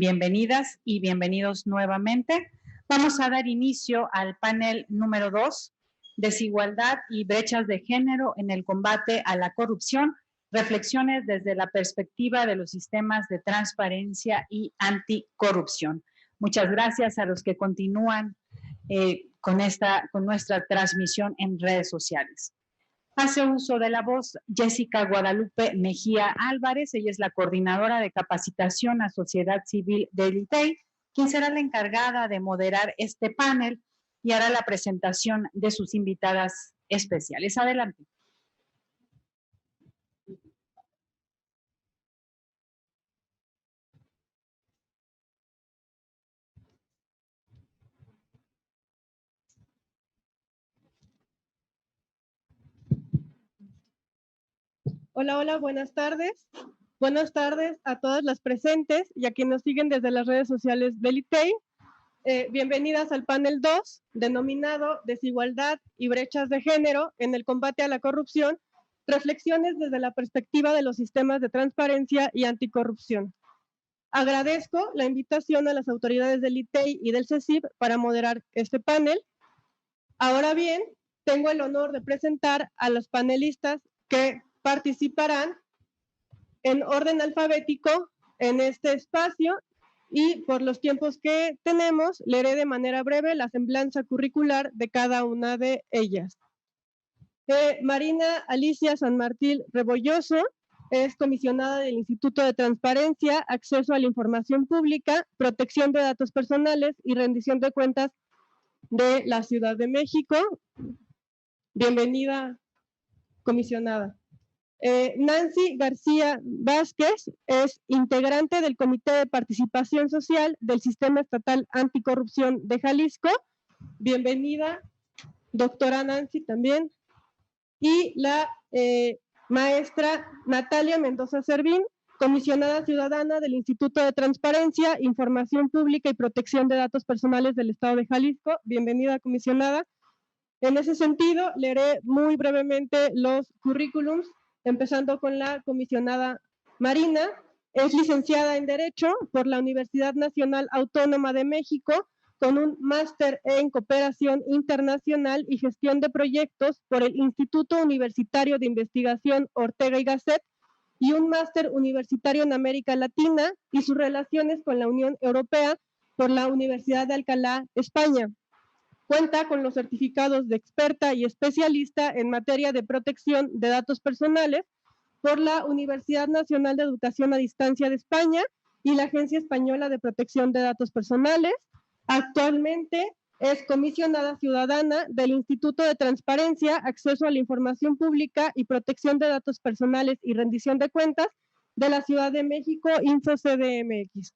Bienvenidas y bienvenidos nuevamente. Vamos a dar inicio al panel número 2, Desigualdad y brechas de género en el combate a la corrupción, reflexiones desde la perspectiva de los sistemas de transparencia y anticorrupción. Muchas gracias a los que continúan con nuestra transmisión en redes sociales. Hace uso de la voz Jessica Guadalupe Mejía Álvarez. Ella es la coordinadora de capacitación a sociedad civil del ITEI, quien será la encargada de moderar este panel y hará la presentación de sus invitadas especiales. Adelante. Hola, buenas tardes. Buenas tardes a todas las presentes y a quienes nos siguen desde las redes sociales del ITEI. Bienvenidas al panel 2, denominado Desigualdad y brechas de género en el combate a la corrupción, reflexiones desde la perspectiva de los sistemas de transparencia y anticorrupción. Agradezco la invitación a las autoridades del ITEI y del CECIB para moderar este panel. Ahora bien, tengo el honor de presentar a los panelistas que participarán en orden alfabético en este espacio y por los tiempos que tenemos, leeré de manera breve la semblanza curricular de cada una de ellas. Marina Alicia San Martín Rebolloso es comisionada del Instituto de Transparencia, Acceso a la Información Pública, Protección de Datos Personales y Rendición de Cuentas de la Ciudad de México. Bienvenida, comisionada. Nancy García Vázquez es integrante del Comité de Participación Social del Sistema Estatal Anticorrupción de Jalisco. Bienvenida, doctora Nancy, también. Y la maestra Natalia Mendoza Servín, comisionada ciudadana del Instituto de Transparencia, Información Pública y Protección de Datos Personales del Estado de Jalisco. Bienvenida, comisionada. En ese sentido, leeré muy brevemente los currículums, empezando con la comisionada Marina. Es licenciada en Derecho por la Universidad Nacional Autónoma de México, con un máster en Cooperación Internacional y Gestión de Proyectos por el Instituto Universitario de Investigación Ortega y Gasset, y un máster universitario en América Latina y sus relaciones con la Unión Europea por la Universidad de Alcalá, España. Cuenta con los certificados de experta y especialista en materia de protección de datos personales por la Universidad Nacional de Educación a Distancia de España y la Agencia Española de Protección de Datos Personales. Actualmente es comisionada ciudadana del Instituto de Transparencia, Acceso a la Información Pública y Protección de Datos Personales y Rendición de Cuentas de la Ciudad de México, InfoCDMX.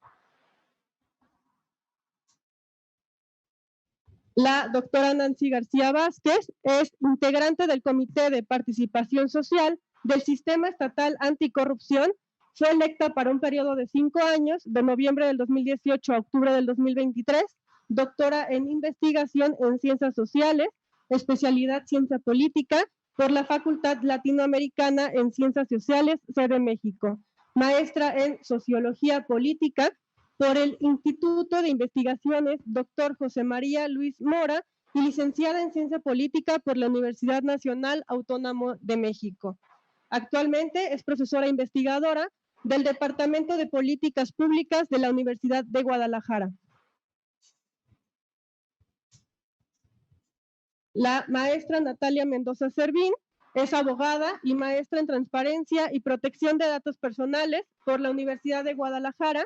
La doctora Nancy García Vázquez es integrante del Comité de Participación Social del Sistema Estatal Anticorrupción. Fue electa para un periodo de 5 años, de noviembre del 2018 a octubre del 2023, doctora en Investigación en Ciencias Sociales, especialidad Ciencia Política, por la Facultad Latinoamericana en Ciencias Sociales, sede México. Maestra en Sociología Política por el Instituto de Investigaciones Dr. José María Luis Mora y licenciada en Ciencia Política por la Universidad Nacional Autónoma de México. Actualmente es profesora investigadora del Departamento de Políticas Públicas de la Universidad de Guadalajara. La maestra Natalia Mendoza Servín es abogada y maestra en Transparencia y Protección de Datos Personales por la Universidad de Guadalajara.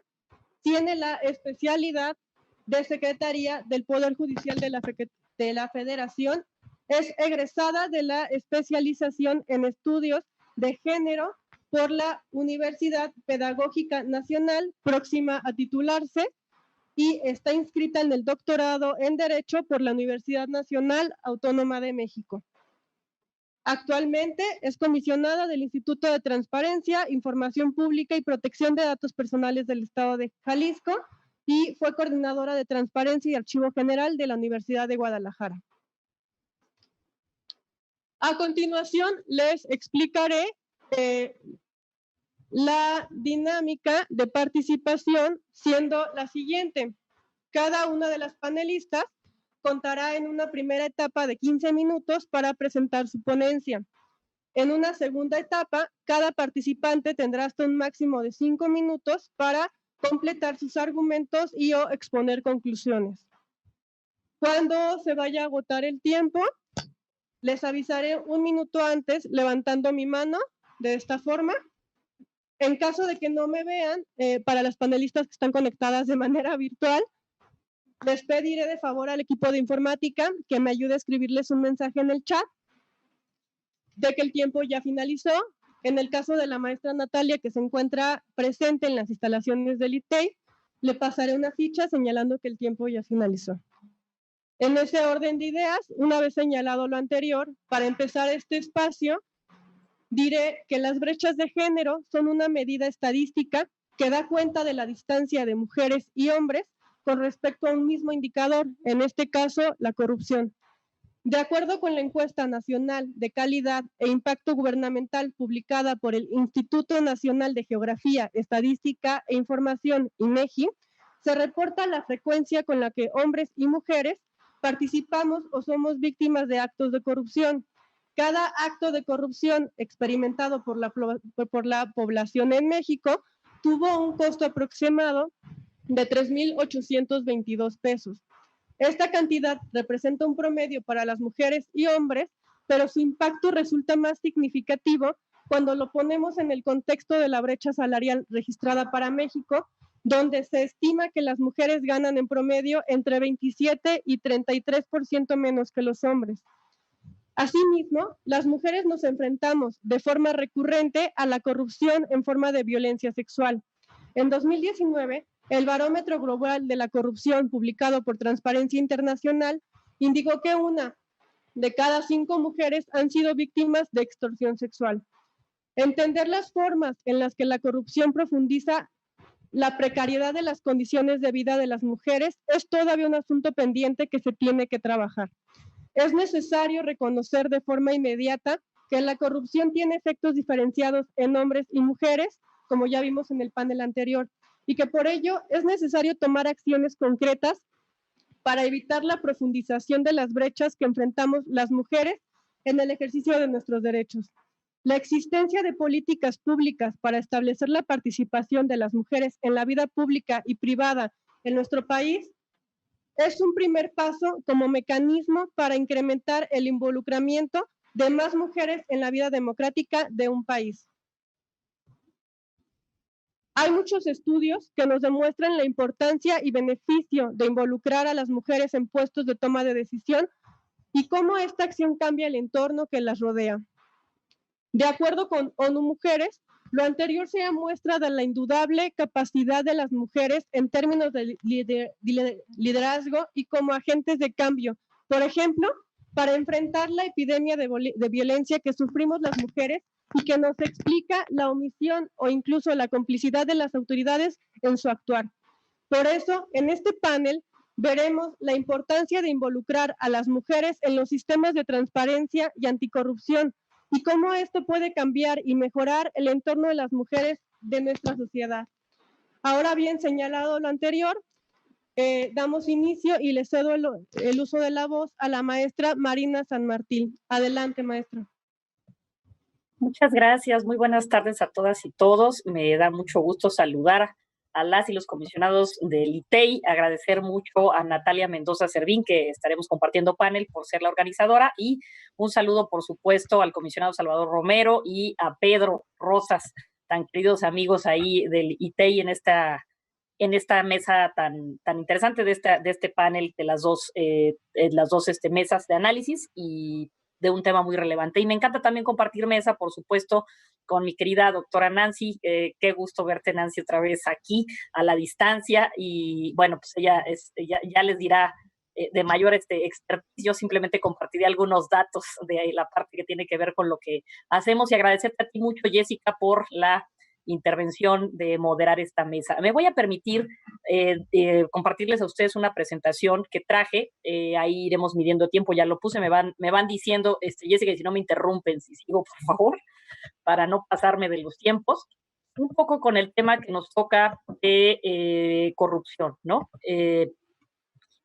Tiene la especialidad de Secretaría del Poder Judicial de la Federación. Es egresada de la especialización en estudios de género por la Universidad Pedagógica Nacional, próxima a titularse, y está inscrita en el doctorado en Derecho por la Universidad Nacional Autónoma de México. Actualmente es comisionada del Instituto de Transparencia, Información Pública y Protección de Datos Personales del Estado de Jalisco y fue coordinadora de Transparencia y Archivo General de la Universidad de Guadalajara. A continuación les explicaré la dinámica de participación siendo la siguiente. Cada una de las panelistas contará en una primera etapa de 15 minutos para presentar su ponencia. En una segunda etapa, cada participante tendrá hasta un máximo de 5 minutos para completar sus argumentos y o exponer conclusiones. Cuando se vaya a agotar el tiempo, les avisaré un minuto antes levantando mi mano de esta forma. En caso de que no me vean, para las panelistas que están conectadas de manera virtual, les pediré de favor al equipo de informática que me ayude a escribirles un mensaje en el chat de que el tiempo ya finalizó. En el caso de la maestra Natalia, que se encuentra presente en las instalaciones del ITEI, le pasaré una ficha señalando que el tiempo ya finalizó. En ese orden de ideas, una vez señalado lo anterior, para empezar este espacio, diré que las brechas de género son una medida estadística que da cuenta de la distancia de mujeres y hombres con respecto a un mismo indicador, en este caso, la corrupción. De acuerdo con la encuesta nacional de calidad e impacto gubernamental publicada por el Instituto Nacional de Geografía, Estadística e Información, INEGI, se reporta la frecuencia con la que hombres y mujeres participamos o somos víctimas de actos de corrupción. Cada acto de corrupción experimentado por la población en México tuvo un costo aproximado de 3,822 pesos. Esta cantidad representa un promedio para las mujeres y hombres, pero su impacto resulta más significativo cuando lo ponemos en el contexto de la brecha salarial registrada para México, donde se estima que las mujeres ganan en promedio entre 27 y 33% menos que los hombres. Asimismo, las mujeres nos enfrentamos de forma recurrente a la corrupción en forma de violencia sexual. En 2019, el Barómetro Global de la Corrupción, publicado por Transparencia Internacional, indicó que 1 de cada 5 mujeres han sido víctimas de extorsión sexual. Entender las formas en las que la corrupción profundiza la precariedad de las condiciones de vida de las mujeres es todavía un asunto pendiente que se tiene que trabajar. Es necesario reconocer de forma inmediata que la corrupción tiene efectos diferenciados en hombres y mujeres, como ya vimos en el panel anterior, y que por ello es necesario tomar acciones concretas para evitar la profundización de las brechas que enfrentamos las mujeres en el ejercicio de nuestros derechos. La existencia de políticas públicas para establecer la participación de las mujeres en la vida pública y privada en nuestro país es un primer paso como mecanismo para incrementar el involucramiento de más mujeres en la vida democrática de un país. Hay muchos estudios que nos demuestran la importancia y beneficio de involucrar a las mujeres en puestos de toma de decisión y cómo esta acción cambia el entorno que las rodea. De acuerdo con ONU Mujeres, lo anterior se demuestra de la indudable capacidad de las mujeres en términos de liderazgo y como agentes de cambio. Por ejemplo, para enfrentar la epidemia de violencia que sufrimos las mujeres y que nos explica la omisión o incluso la complicidad de las autoridades en su actuar. Por eso, en este panel veremos la importancia de involucrar a las mujeres en los sistemas de transparencia y anticorrupción y cómo esto puede cambiar y mejorar el entorno de las mujeres de nuestra sociedad. Ahora bien, señalado lo anterior, damos inicio y le cedo el uso de la voz a la maestra Marina San Martín. Adelante, maestra. Muchas gracias, muy buenas tardes a todas y todos. Me da mucho gusto saludar a las y los comisionados del ITEI, agradecer mucho a Natalia Mendoza Servín, que estaremos compartiendo panel por ser la organizadora, y un saludo, por supuesto, al comisionado Salvador Romero y a Pedro Rosas, tan queridos amigos ahí del ITEI en esta mesa tan interesante de este panel de las dos mesas de análisis y de un tema muy relevante. Y me encanta también compartir mesa, por supuesto, con mi querida doctora Nancy. Qué gusto verte, Nancy, otra vez aquí a la distancia. Y bueno, pues ella ya les dirá de mayor expertise. Yo simplemente compartiré algunos datos de la parte que tiene que ver con lo que hacemos, y agradecerte a ti mucho, Jessica, por la intervención de moderar esta mesa. Me voy a permitir compartirles a ustedes una presentación que traje. Ahí iremos midiendo tiempo, ya lo puse, me van diciendo, Jessica, si no me interrumpen, si sigo, por favor, para no pasarme de los tiempos. un poco con el tema que nos toca de corrupción, ¿no?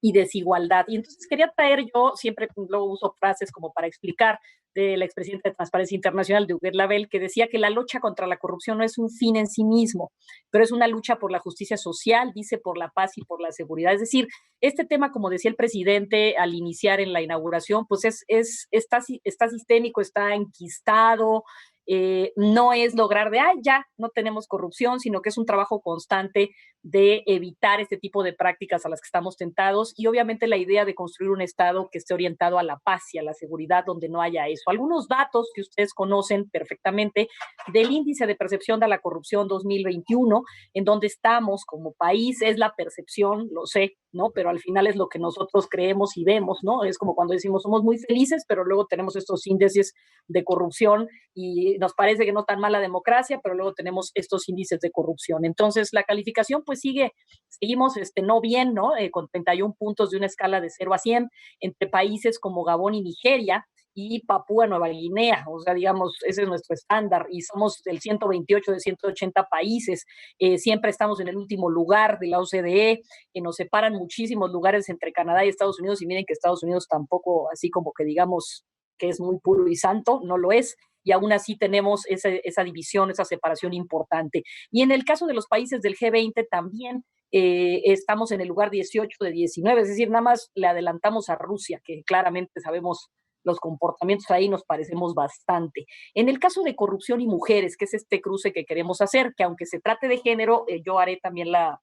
Y desigualdad. Y entonces quería traer, yo siempre luego uso frases como para explicar, de la expresidenta de Transparencia Internacional, de Huguet Label, que decía que la lucha contra la corrupción no es un fin en sí mismo, pero es una lucha por la justicia social, dice, por la paz y por la seguridad. Es decir, este tema, como decía el presidente al iniciar en la inauguración, pues está sistémico, está enquistado, no es lograr de, ay, ya, no tenemos corrupción, sino que es un trabajo constante de evitar este tipo de prácticas a las que estamos tentados y obviamente la idea de construir un Estado que esté orientado a la paz y a la seguridad donde no haya eso. Algunos datos que ustedes conocen perfectamente del índice de percepción de la corrupción 2021, en donde estamos como país, es la percepción, lo sé, ¿no? Pero al final es lo que nosotros creemos y vemos, ¿no? Es como cuando decimos somos muy felices, pero luego tenemos estos índices de corrupción y nos parece que no tan mala democracia, pero luego tenemos estos índices de corrupción. Entonces, la calificación pues seguimos no bien, ¿no? Con 31 puntos de una escala de 0 a 100 entre países como Gabón y Nigeria y Papúa Nueva Guinea, o sea, digamos, ese es nuestro estándar y somos del 128 de 180 países, siempre estamos en el último lugar de la OCDE, nos separan muchísimos lugares entre Canadá y Estados Unidos y miren que Estados Unidos tampoco así como que digamos que es muy puro y santo, no lo es, y aún así tenemos esa división, esa separación importante. Y en el caso de los países del G20 también estamos en el lugar 18 de 19, es decir, nada más le adelantamos a Rusia, que claramente sabemos los comportamientos ahí nos parecemos bastante. En el caso de corrupción y mujeres, que es este cruce que queremos hacer, que aunque se trate de género, yo haré también la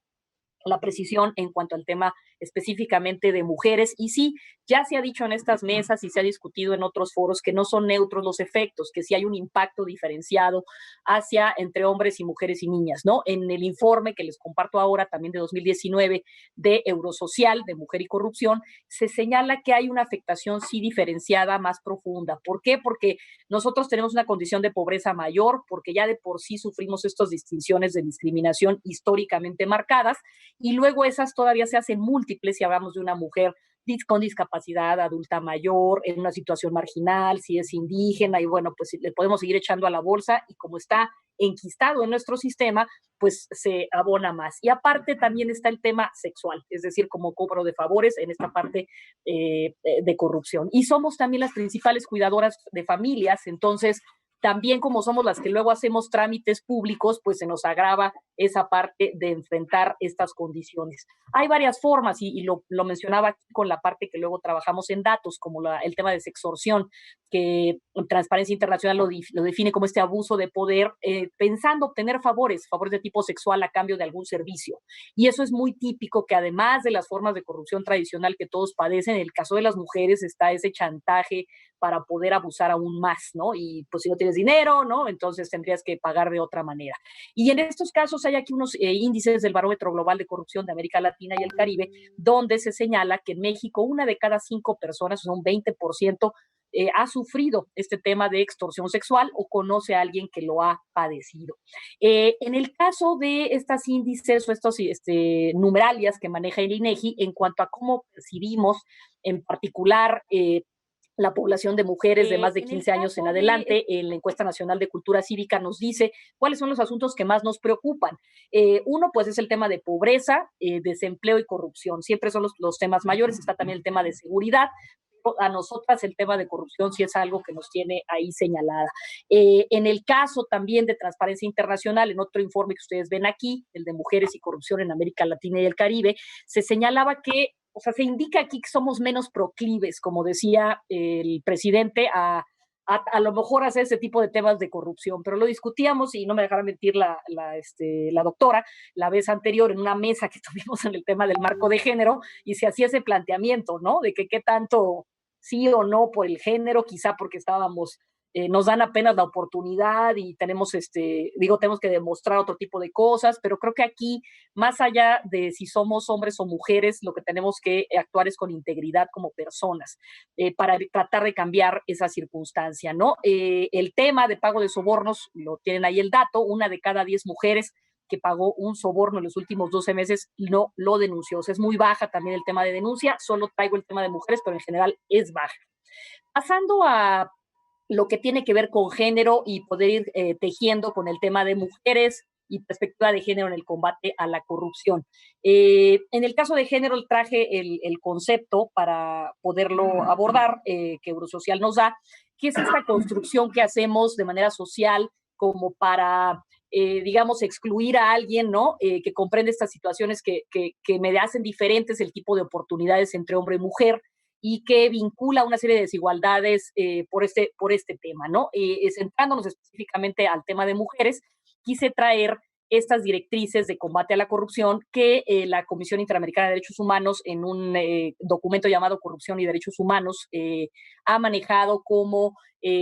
precisión en cuanto al tema específicamente de mujeres. Y sí, ya se ha dicho en estas mesas y se ha discutido en otros foros que no son neutros los efectos, que sí hay un impacto diferenciado hacia entre hombres y mujeres y niñas, ¿no? En el informe que les comparto ahora, también de 2019, de Eurosocial, de Mujer y Corrupción, se señala que hay una afectación sí diferenciada más profunda. ¿Por qué? Porque nosotros tenemos una condición de pobreza mayor, porque ya de por sí sufrimos estas distinciones de discriminación históricamente marcadas, y luego esas todavía se hacen múltiples si hablamos de una mujer con discapacidad, adulta mayor, en una situación marginal, si es indígena, y bueno, pues le podemos seguir echando a la bolsa, y como está enquistado en nuestro sistema, pues se abona más. Y aparte también está el tema sexual, es decir, como cobro de favores en esta parte de corrupción. Y somos también las principales cuidadoras de familias, entonces también como somos las que luego hacemos trámites públicos, pues se nos agrava esa parte de enfrentar estas condiciones. Hay varias formas, y lo mencionaba aquí con la parte que luego trabajamos en datos, como el tema de sextorsión, que Transparencia Internacional lo define como este abuso de poder, pensando obtener favores de tipo sexual a cambio de algún servicio. Y eso es muy típico, que además de las formas de corrupción tradicional que todos padecen, en el caso de las mujeres está ese chantaje para poder abusar aún más, ¿no? Y pues si no tienes dinero, ¿no? Entonces tendrías que pagar de otra manera. Y en estos casos hay aquí unos índices del Barómetro Global de Corrupción de América Latina y el Caribe, donde se señala que en México 1 de cada 5 personas, o sea, un 20%, ha sufrido este tema de extorsión sexual o conoce a alguien que lo ha padecido. En el caso de estos índices o estos numeralias que maneja el INEGI, en cuanto a cómo percibimos en particular la población de mujeres de más de 15 años en adelante, en la encuesta nacional de cultura cívica nos dice cuáles son los asuntos que más nos preocupan. Uno, pues, es el tema de pobreza, desempleo y corrupción. Siempre son los temas mayores. Está también el tema de seguridad. A nosotras el tema de corrupción sí es algo que nos tiene ahí señalada. En el caso también de Transparencia Internacional, en otro informe que ustedes ven aquí, el de Mujeres y Corrupción en América Latina y el Caribe, se señalaba que, o sea, se indica aquí que somos menos proclives, como decía el presidente, a lo mejor hacer ese tipo de temas de corrupción, pero lo discutíamos y no me dejará mentir la doctora la vez anterior en una mesa que tuvimos en el tema del marco de género y se hacía ese planteamiento, ¿no? De que qué tanto sí o no por el género, quizá porque estábamos nos dan apenas la oportunidad y tenemos tenemos que demostrar otro tipo de cosas, pero creo que aquí, más allá de si somos hombres o mujeres, lo que tenemos que actuar es con integridad como personas, para tratar de cambiar esa circunstancia, ¿no? El tema de pago de sobornos, lo tienen ahí el dato, 1 de cada 10 mujeres que pagó un soborno en los últimos 12 meses no lo denunció. O sea, es muy baja también el tema de denuncia, solo traigo el tema de mujeres, pero en general es baja. Pasando a lo que tiene que ver con género y poder ir tejiendo con el tema de mujeres y perspectiva de género en el combate a la corrupción. En el caso de género traje el concepto para poderlo abordar que Eurosocial nos da, que es esta construcción que hacemos de manera social como para, digamos, excluir a alguien, ¿no? Que comprende estas situaciones que me hacen diferentes el tipo de oportunidades entre hombre y mujer y que vincula una serie de desigualdades por este tema, ¿no? Centrándonos específicamente al tema de mujeres, quise traer estas directrices de combate a la corrupción que la Comisión Interamericana de Derechos Humanos en un documento llamado Corrupción y Derechos Humanos ha manejado como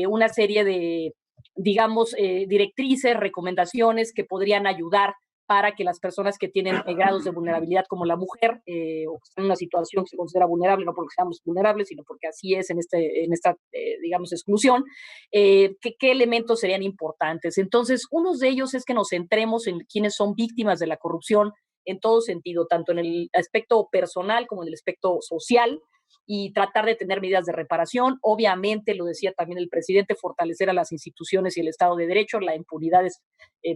una serie de, digamos, directrices, recomendaciones que podrían ayudar para que las personas que tienen grados de vulnerabilidad como la mujer, o que están en una situación que se considera vulnerable, no porque seamos vulnerables, sino porque así es en esta, digamos, exclusión, ¿qué elementos serían importantes? Entonces, uno de ellos es que nos centremos en quienes son víctimas de la corrupción en todo sentido, tanto en el aspecto personal como en el aspecto social, y tratar de tener medidas de reparación. Obviamente, lo decía también el presidente, fortalecer a las instituciones y el Estado de Derecho. La impunidad es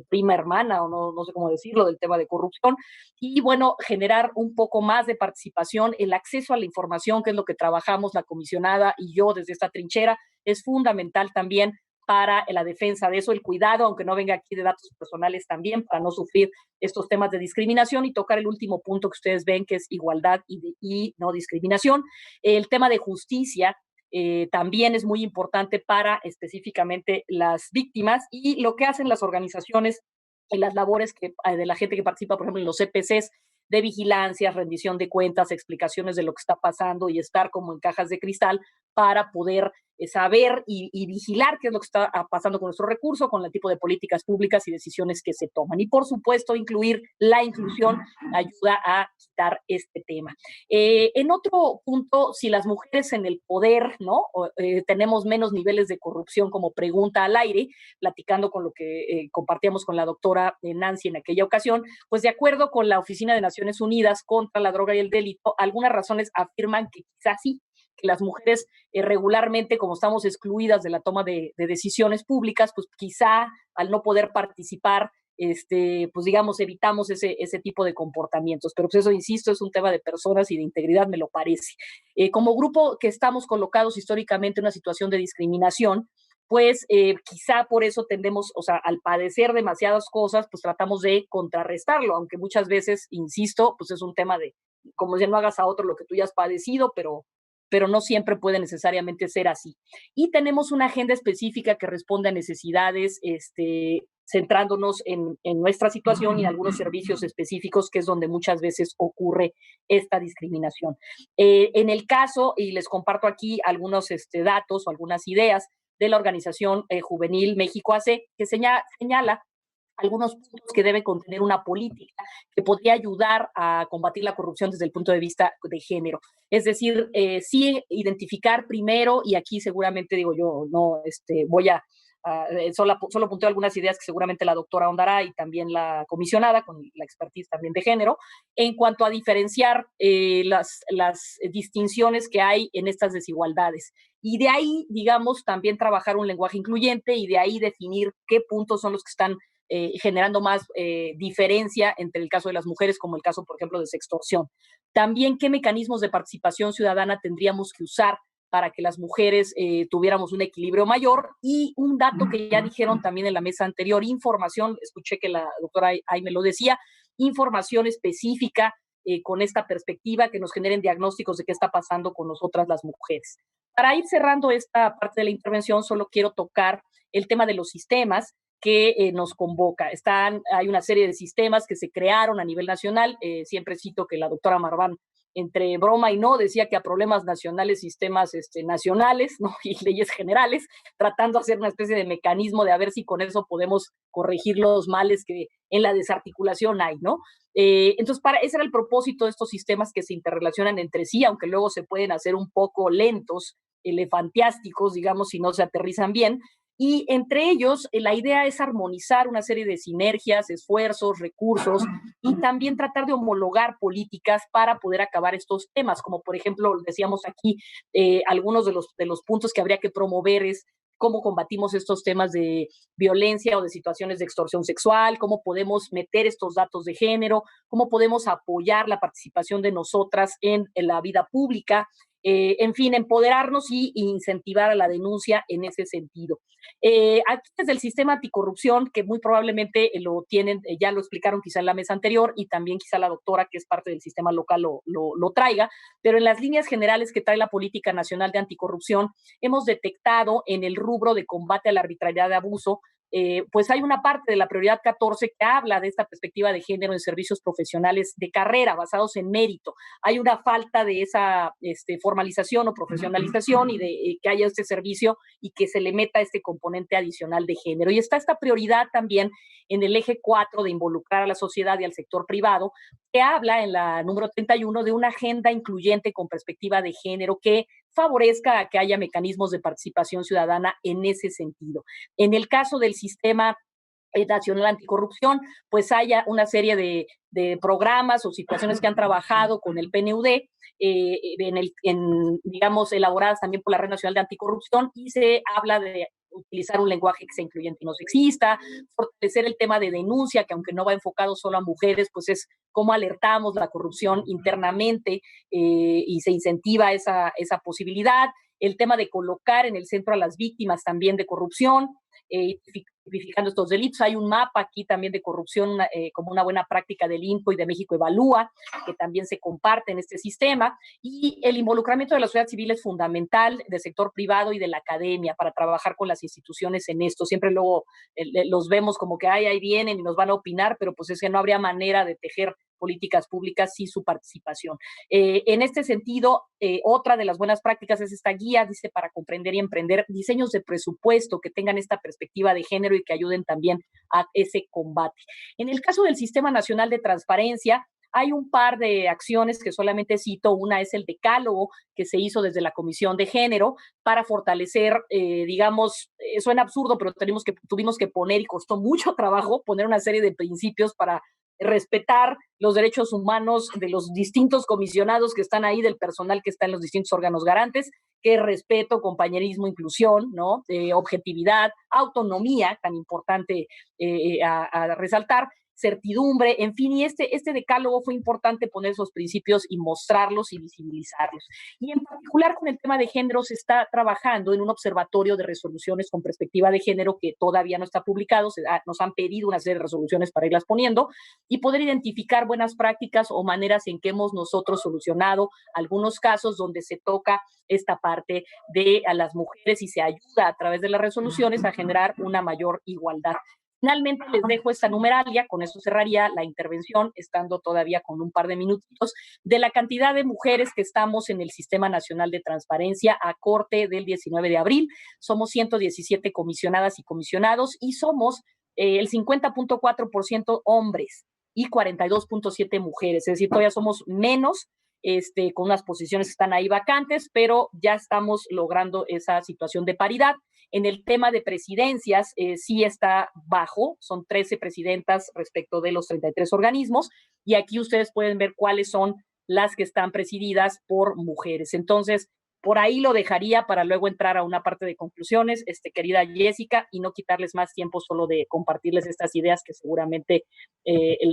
prima hermana, o no sé cómo decirlo, del tema de corrupción. Y bueno, generar un poco más de participación, el acceso a la información, que es lo que trabajamos la comisionada y yo desde esta trinchera, es fundamental también para la defensa de eso, el cuidado, aunque no venga aquí de datos personales también, para no sufrir estos temas de discriminación, y tocar el último punto que ustedes ven, que es igualdad y no discriminación. El tema de justicia también es muy importante para específicamente las víctimas, y lo que hacen las organizaciones y las labores de la gente que participa, por ejemplo, en los CPCs, de vigilancia, rendición de cuentas, explicaciones de lo que está pasando y estar como en cajas de cristal para poder saber y vigilar qué es lo que está pasando con nuestro recurso, con el tipo de políticas públicas y decisiones que se toman. Y por supuesto, incluir la inclusión ayuda a quitar este tema. En otro punto, si las mujeres en el poder, ¿no? Tenemos menos niveles de corrupción, como pregunta al aire, platicando con lo que compartíamos con la doctora Nancy en aquella ocasión, pues de acuerdo con la Oficina de Naciones Unidas contra la Droga y el Delito, algunas razones afirman que quizás sí, que las mujeres regularmente, como estamos excluidas de la toma de decisiones públicas, pues quizá al no poder participar, pues digamos, evitamos ese tipo de comportamientos. Pero pues eso, insisto, es un tema de personas y de integridad, me lo parece. Como grupo que estamos colocados históricamente en una situación de discriminación, pues quizá por eso tendemos, o sea, al padecer demasiadas cosas, pues tratamos de contrarrestarlo, aunque muchas veces, insisto, pues es un tema de, como si no hagas a otro lo que tú ya has padecido, pero no siempre puede necesariamente ser así. Y tenemos una agenda específica que responde a necesidades, centrándonos en nuestra situación y en algunos servicios específicos, que es donde muchas veces ocurre esta discriminación. En el caso, y les comparto aquí algunos datos o algunas ideas de la organización juvenil México AC, que señala algunos puntos que debe contener una política que podría ayudar a combatir la corrupción desde el punto de vista de género. Es decir, sí identificar primero, y aquí seguramente digo yo, no voy a solo punteo algunas ideas que seguramente la doctora ahondará y también la comisionada con la expertise también de género, en cuanto a diferenciar las distinciones que hay en estas desigualdades. Y de ahí, digamos, también trabajar un lenguaje incluyente, y de ahí definir qué puntos son los que están generando más diferencia entre el caso de las mujeres, como el caso, por ejemplo, de sextorsión. También qué mecanismos de participación ciudadana tendríamos que usar para que las mujeres tuviéramos un equilibrio mayor. Y un dato que ya dijeron también en la mesa anterior, información, escuché que la doctora Aime lo decía, información específica con esta perspectiva, que nos generen diagnósticos de qué está pasando con nosotras las mujeres. Para ir cerrando esta parte de la intervención, solo quiero tocar el tema de los sistemas que nos convoca. Hay una serie de sistemas que se crearon a nivel nacional. Siempre cito que la doctora Marván, entre broma y no, decía que a problemas nacionales, sistemas nacionales, ¿no? Y leyes generales, tratando de hacer una especie de mecanismo de a ver si con eso podemos corregir los males que en la desarticulación hay, ¿no? Entonces, ese era el propósito de estos sistemas, que se interrelacionan entre sí, aunque luego se pueden hacer un poco lentos, elefantiásticos, digamos, si no se aterrizan bien. Y entre ellos, la idea es armonizar una serie de sinergias, esfuerzos, recursos, y también tratar de homologar políticas para poder acabar estos temas, como por ejemplo, decíamos aquí, algunos de los puntos que habría que promover es cómo combatimos estos temas de violencia o de situaciones de extorsión sexual, cómo podemos meter estos datos de género, cómo podemos apoyar la participación de nosotras en la vida pública, en fin, empoderarnos y incentivar a la denuncia en ese sentido. Aquí desde el sistema anticorrupción, que muy probablemente lo tienen, ya lo explicaron quizá en la mesa anterior y también quizá la doctora, que es parte del sistema local, lo traiga, pero en las líneas generales que trae la Política Nacional de Anticorrupción, hemos detectado en el rubro de combate a la arbitrariedad de abuso, pues hay una parte de la prioridad 14 que habla de esta perspectiva de género en servicios profesionales de carrera basados en mérito. Hay una falta de esa formalización o profesionalización y de que haya este servicio y que se le meta este componente adicional de género. Y está esta prioridad también en el eje 4 de involucrar a la sociedad y al sector privado, que habla en la número 31 de una agenda incluyente con perspectiva de género que favorezca a que haya mecanismos de participación ciudadana en ese sentido. En el caso del sistema nacional anticorrupción, pues haya una serie de programas o situaciones que han trabajado con el PNUD, digamos, elaboradas también por la Red Nacional de Anticorrupción, y se habla de utilizar un lenguaje que sea incluyente y no sexista, fortalecer el tema de denuncia, que aunque no va enfocado solo a mujeres, pues es cómo alertamos la corrupción internamente y se incentiva esa posibilidad, el tema de colocar en el centro a las víctimas también de corrupción, tipificando estos delitos. Hay un mapa aquí también de corrupción como una buena práctica del INPO y de México Evalúa, que también se comparte en este sistema, y el involucramiento de la sociedad civil es fundamental, del sector privado y de la academia, para trabajar con las instituciones en esto. Siempre luego los vemos como que ahí vienen y nos van a opinar, pero pues es que no habría manera de tejer políticas públicas sin su participación. En este sentido, otra de las buenas prácticas es esta guía, dice, para comprender y emprender diseños de presupuesto que tengan esta perspectiva de género y que ayuden también a ese combate. En el caso del Sistema Nacional de Transparencia, hay un par de acciones que solamente cito. Una es el decálogo que se hizo desde la Comisión de Género para fortalecer, digamos, suena absurdo, pero tuvimos que poner, y costó mucho trabajo, poner una serie de principios para respetar los derechos humanos de los distintos comisionados que están ahí, del personal que está en los distintos órganos garantes, que respeto, compañerismo, inclusión, ¿no? Objetividad, autonomía, tan importante a resaltar, certidumbre, en fin, y este decálogo fue importante poner esos principios y mostrarlos y visibilizarlos. Y en particular con el tema de género se está trabajando en un observatorio de resoluciones con perspectiva de género que todavía no está publicado. Nos han pedido una serie de resoluciones para irlas poniendo y poder identificar buenas prácticas o maneras en que hemos nosotros solucionado algunos casos donde se toca esta parte de a las mujeres y se ayuda a través de las resoluciones a generar una mayor igualdad. Finalmente les dejo esta numeralia, con eso cerraría la intervención, estando todavía con un par de minutitos, de la cantidad de mujeres que estamos en el Sistema Nacional de Transparencia a corte del 19 de abril. Somos 117 comisionadas y comisionados y somos el 50.4% hombres y 42.7 mujeres, es decir, todavía somos menos, con unas posiciones que están ahí vacantes, pero ya estamos logrando esa situación de paridad. En el tema de presidencias, sí está bajo, son 13 presidentas respecto de los 33 organismos, y aquí ustedes pueden ver cuáles son las que están presididas por mujeres. Entonces, por ahí lo dejaría para luego entrar a una parte de conclusiones, querida Jessica, y no quitarles más tiempo, solo de compartirles estas ideas que seguramente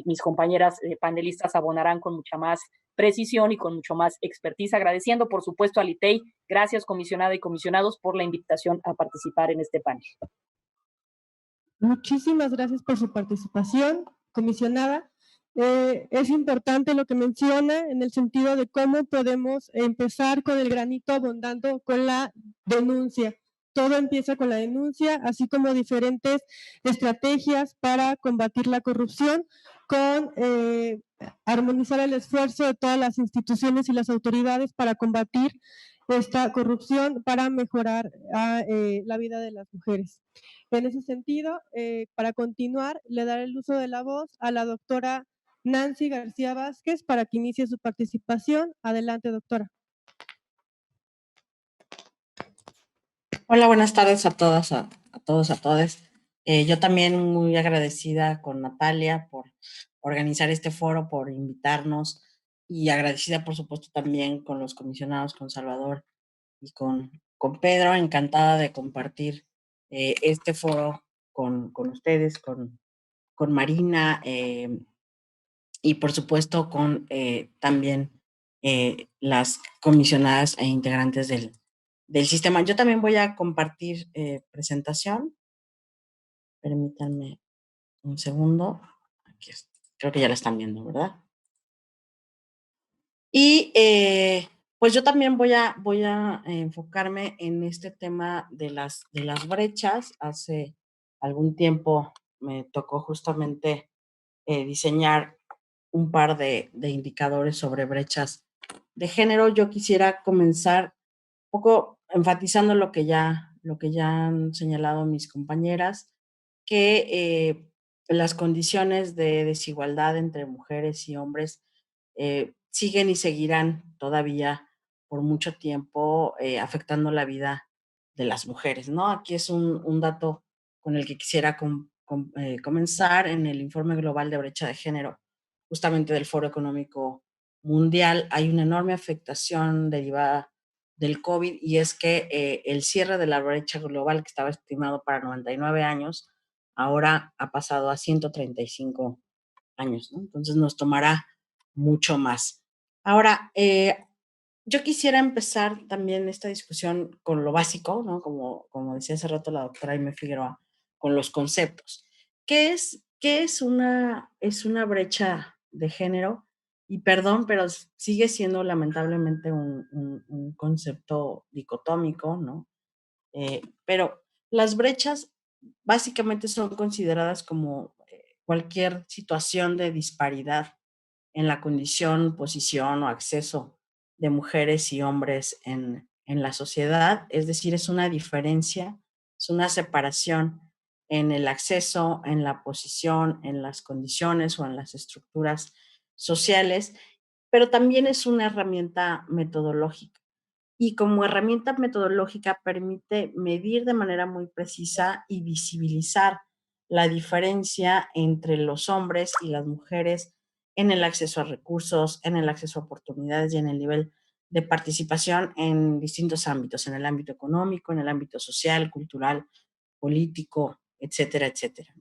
mis compañeras panelistas abonarán con mucha más precisión y con mucho más expertise. Agradeciendo, por supuesto, a Litey. Gracias, comisionada y comisionados, por la invitación a participar en este panel. Muchísimas gracias por su participación, comisionada. Es importante lo que menciona en el sentido de cómo podemos empezar con el granito abundando con la denuncia. Todo empieza con la denuncia, así como diferentes estrategias para combatir la corrupción, con armonizar el esfuerzo de todas las instituciones y las autoridades para combatir esta corrupción, para mejorar la vida de las mujeres. En ese sentido, para continuar, le daré el uso de la voz a la doctora Nancy García Vázquez para que inicie su participación. Adelante, doctora. Hola, buenas tardes a todas, a todos, a todas. Yo también muy agradecida con Natalia por organizar este foro, por invitarnos, y agradecida, por supuesto, también con los comisionados, con Salvador y con Pedro. Encantada de compartir este foro con ustedes, con Marina y por supuesto con también las comisionadas e integrantes del sistema. Yo también voy a compartir presentación. Permítanme un segundo. Aquí está. Creo que ya la están viendo, ¿verdad? Y pues yo también voy a enfocarme en este tema de las brechas. Hace algún tiempo me tocó justamente diseñar un par de indicadores sobre brechas de género. Yo quisiera comenzar un poco enfatizando lo que ya han señalado mis compañeras, que las condiciones de desigualdad entre mujeres y hombres siguen y seguirán todavía por mucho tiempo afectando la vida de las mujeres, ¿no? Aquí es un dato con el que quisiera comenzar. En el informe global de brecha de género, justamente del Foro Económico Mundial, hay una enorme afectación derivada del COVID, y es que el cierre de la brecha global, que estaba estimado para 99 años, ahora ha pasado a 135 años, ¿no? Entonces nos tomará mucho más. Ahora, yo quisiera empezar también esta discusión con lo básico, ¿no? Como decía hace rato la doctora Aimee Figueroa, con los conceptos. ¿Qué es una brecha de género? Y perdón, pero sigue siendo lamentablemente un concepto dicotómico, ¿no? Pero las brechas básicamente son consideradas como cualquier situación de disparidad en la condición, posición o acceso de mujeres y hombres en la sociedad. Es decir, es una diferencia, es una separación en el acceso, en la posición, en las condiciones o en las estructuras sociales, pero también es una herramienta metodológica. Y como herramienta metodológica permite medir de manera muy precisa y visibilizar la diferencia entre los hombres y las mujeres en el acceso a recursos, en el acceso a oportunidades y en el nivel de participación en distintos ámbitos, en el ámbito económico, en el ámbito social, cultural, político, etcétera, etcétera.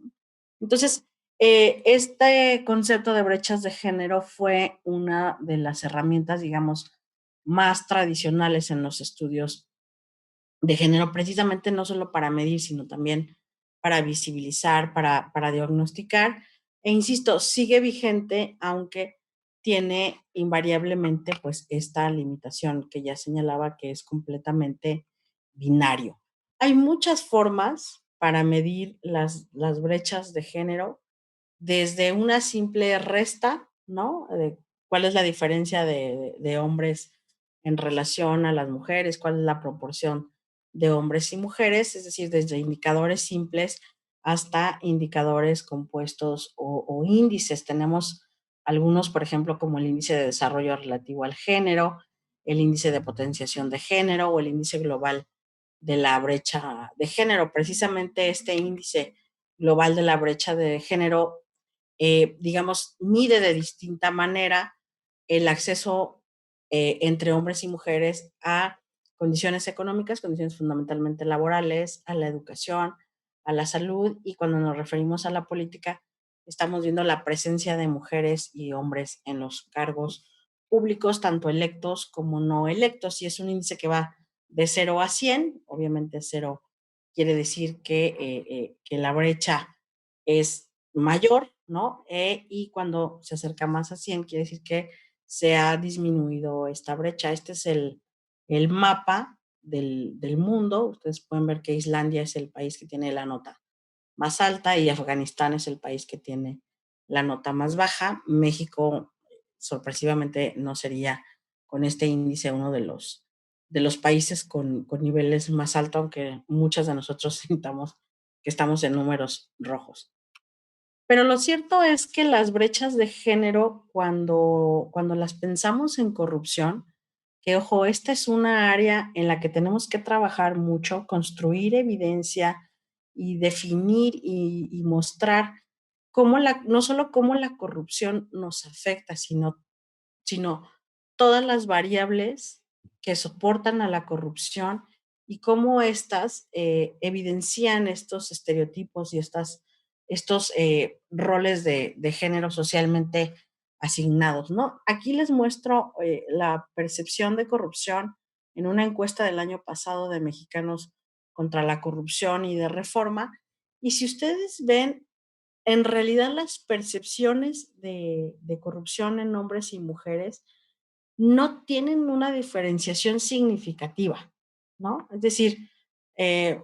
Entonces, este concepto de brechas de género fue una de las herramientas, digamos, más tradicionales en los estudios de género, precisamente no solo para medir, sino también para visibilizar, para diagnosticar. E insisto, sigue vigente, aunque tiene invariablemente pues esta limitación que ya señalaba, que es completamente binario. Hay muchas formas para medir las brechas de género, desde una simple resta, ¿no? De cuál es la diferencia de hombres en relación a las mujeres, cuál es la proporción de hombres y mujeres, es decir, desde indicadores simples hasta indicadores compuestos o índices. Tenemos algunos, por ejemplo, como el índice de desarrollo relativo al género, el índice de potenciación de género o el índice global de la brecha de género. Precisamente este índice global de la brecha de género digamos, mide de distinta manera el acceso entre hombres y mujeres a condiciones económicas, condiciones fundamentalmente laborales, a la educación, a la salud, y cuando nos referimos a la política, estamos viendo la presencia de mujeres y hombres en los cargos públicos, tanto electos como no electos, y es un índice que va de 0 a 100, obviamente 0 quiere decir que la brecha es mayor, ¿no? Y cuando se acerca más a 100, quiere decir que se ha disminuido esta brecha. Este es el mapa del mundo. Ustedes pueden ver que Islandia es el país que tiene la nota más alta y Afganistán es el país que tiene la nota más baja. México, sorpresivamente, no sería con este índice uno de los países con niveles más altos, aunque muchas de nosotros sintamos que estamos en números rojos. Pero lo cierto es que las brechas de género, cuando las pensamos en corrupción, que ojo, esta es una área en la que tenemos que trabajar mucho, construir evidencia y definir y mostrar no solo cómo la corrupción nos afecta, sino todas las variables que soportan a la corrupción y cómo éstas evidencian estos estereotipos y estos roles de género socialmente asignados, ¿no? Aquí les muestro la percepción de corrupción en una encuesta del año pasado de Mexicanos contra la Corrupción y de Reforma. Y si ustedes ven, en realidad las percepciones de corrupción en hombres y mujeres no tienen una diferenciación significativa, ¿no? Es decir, eh,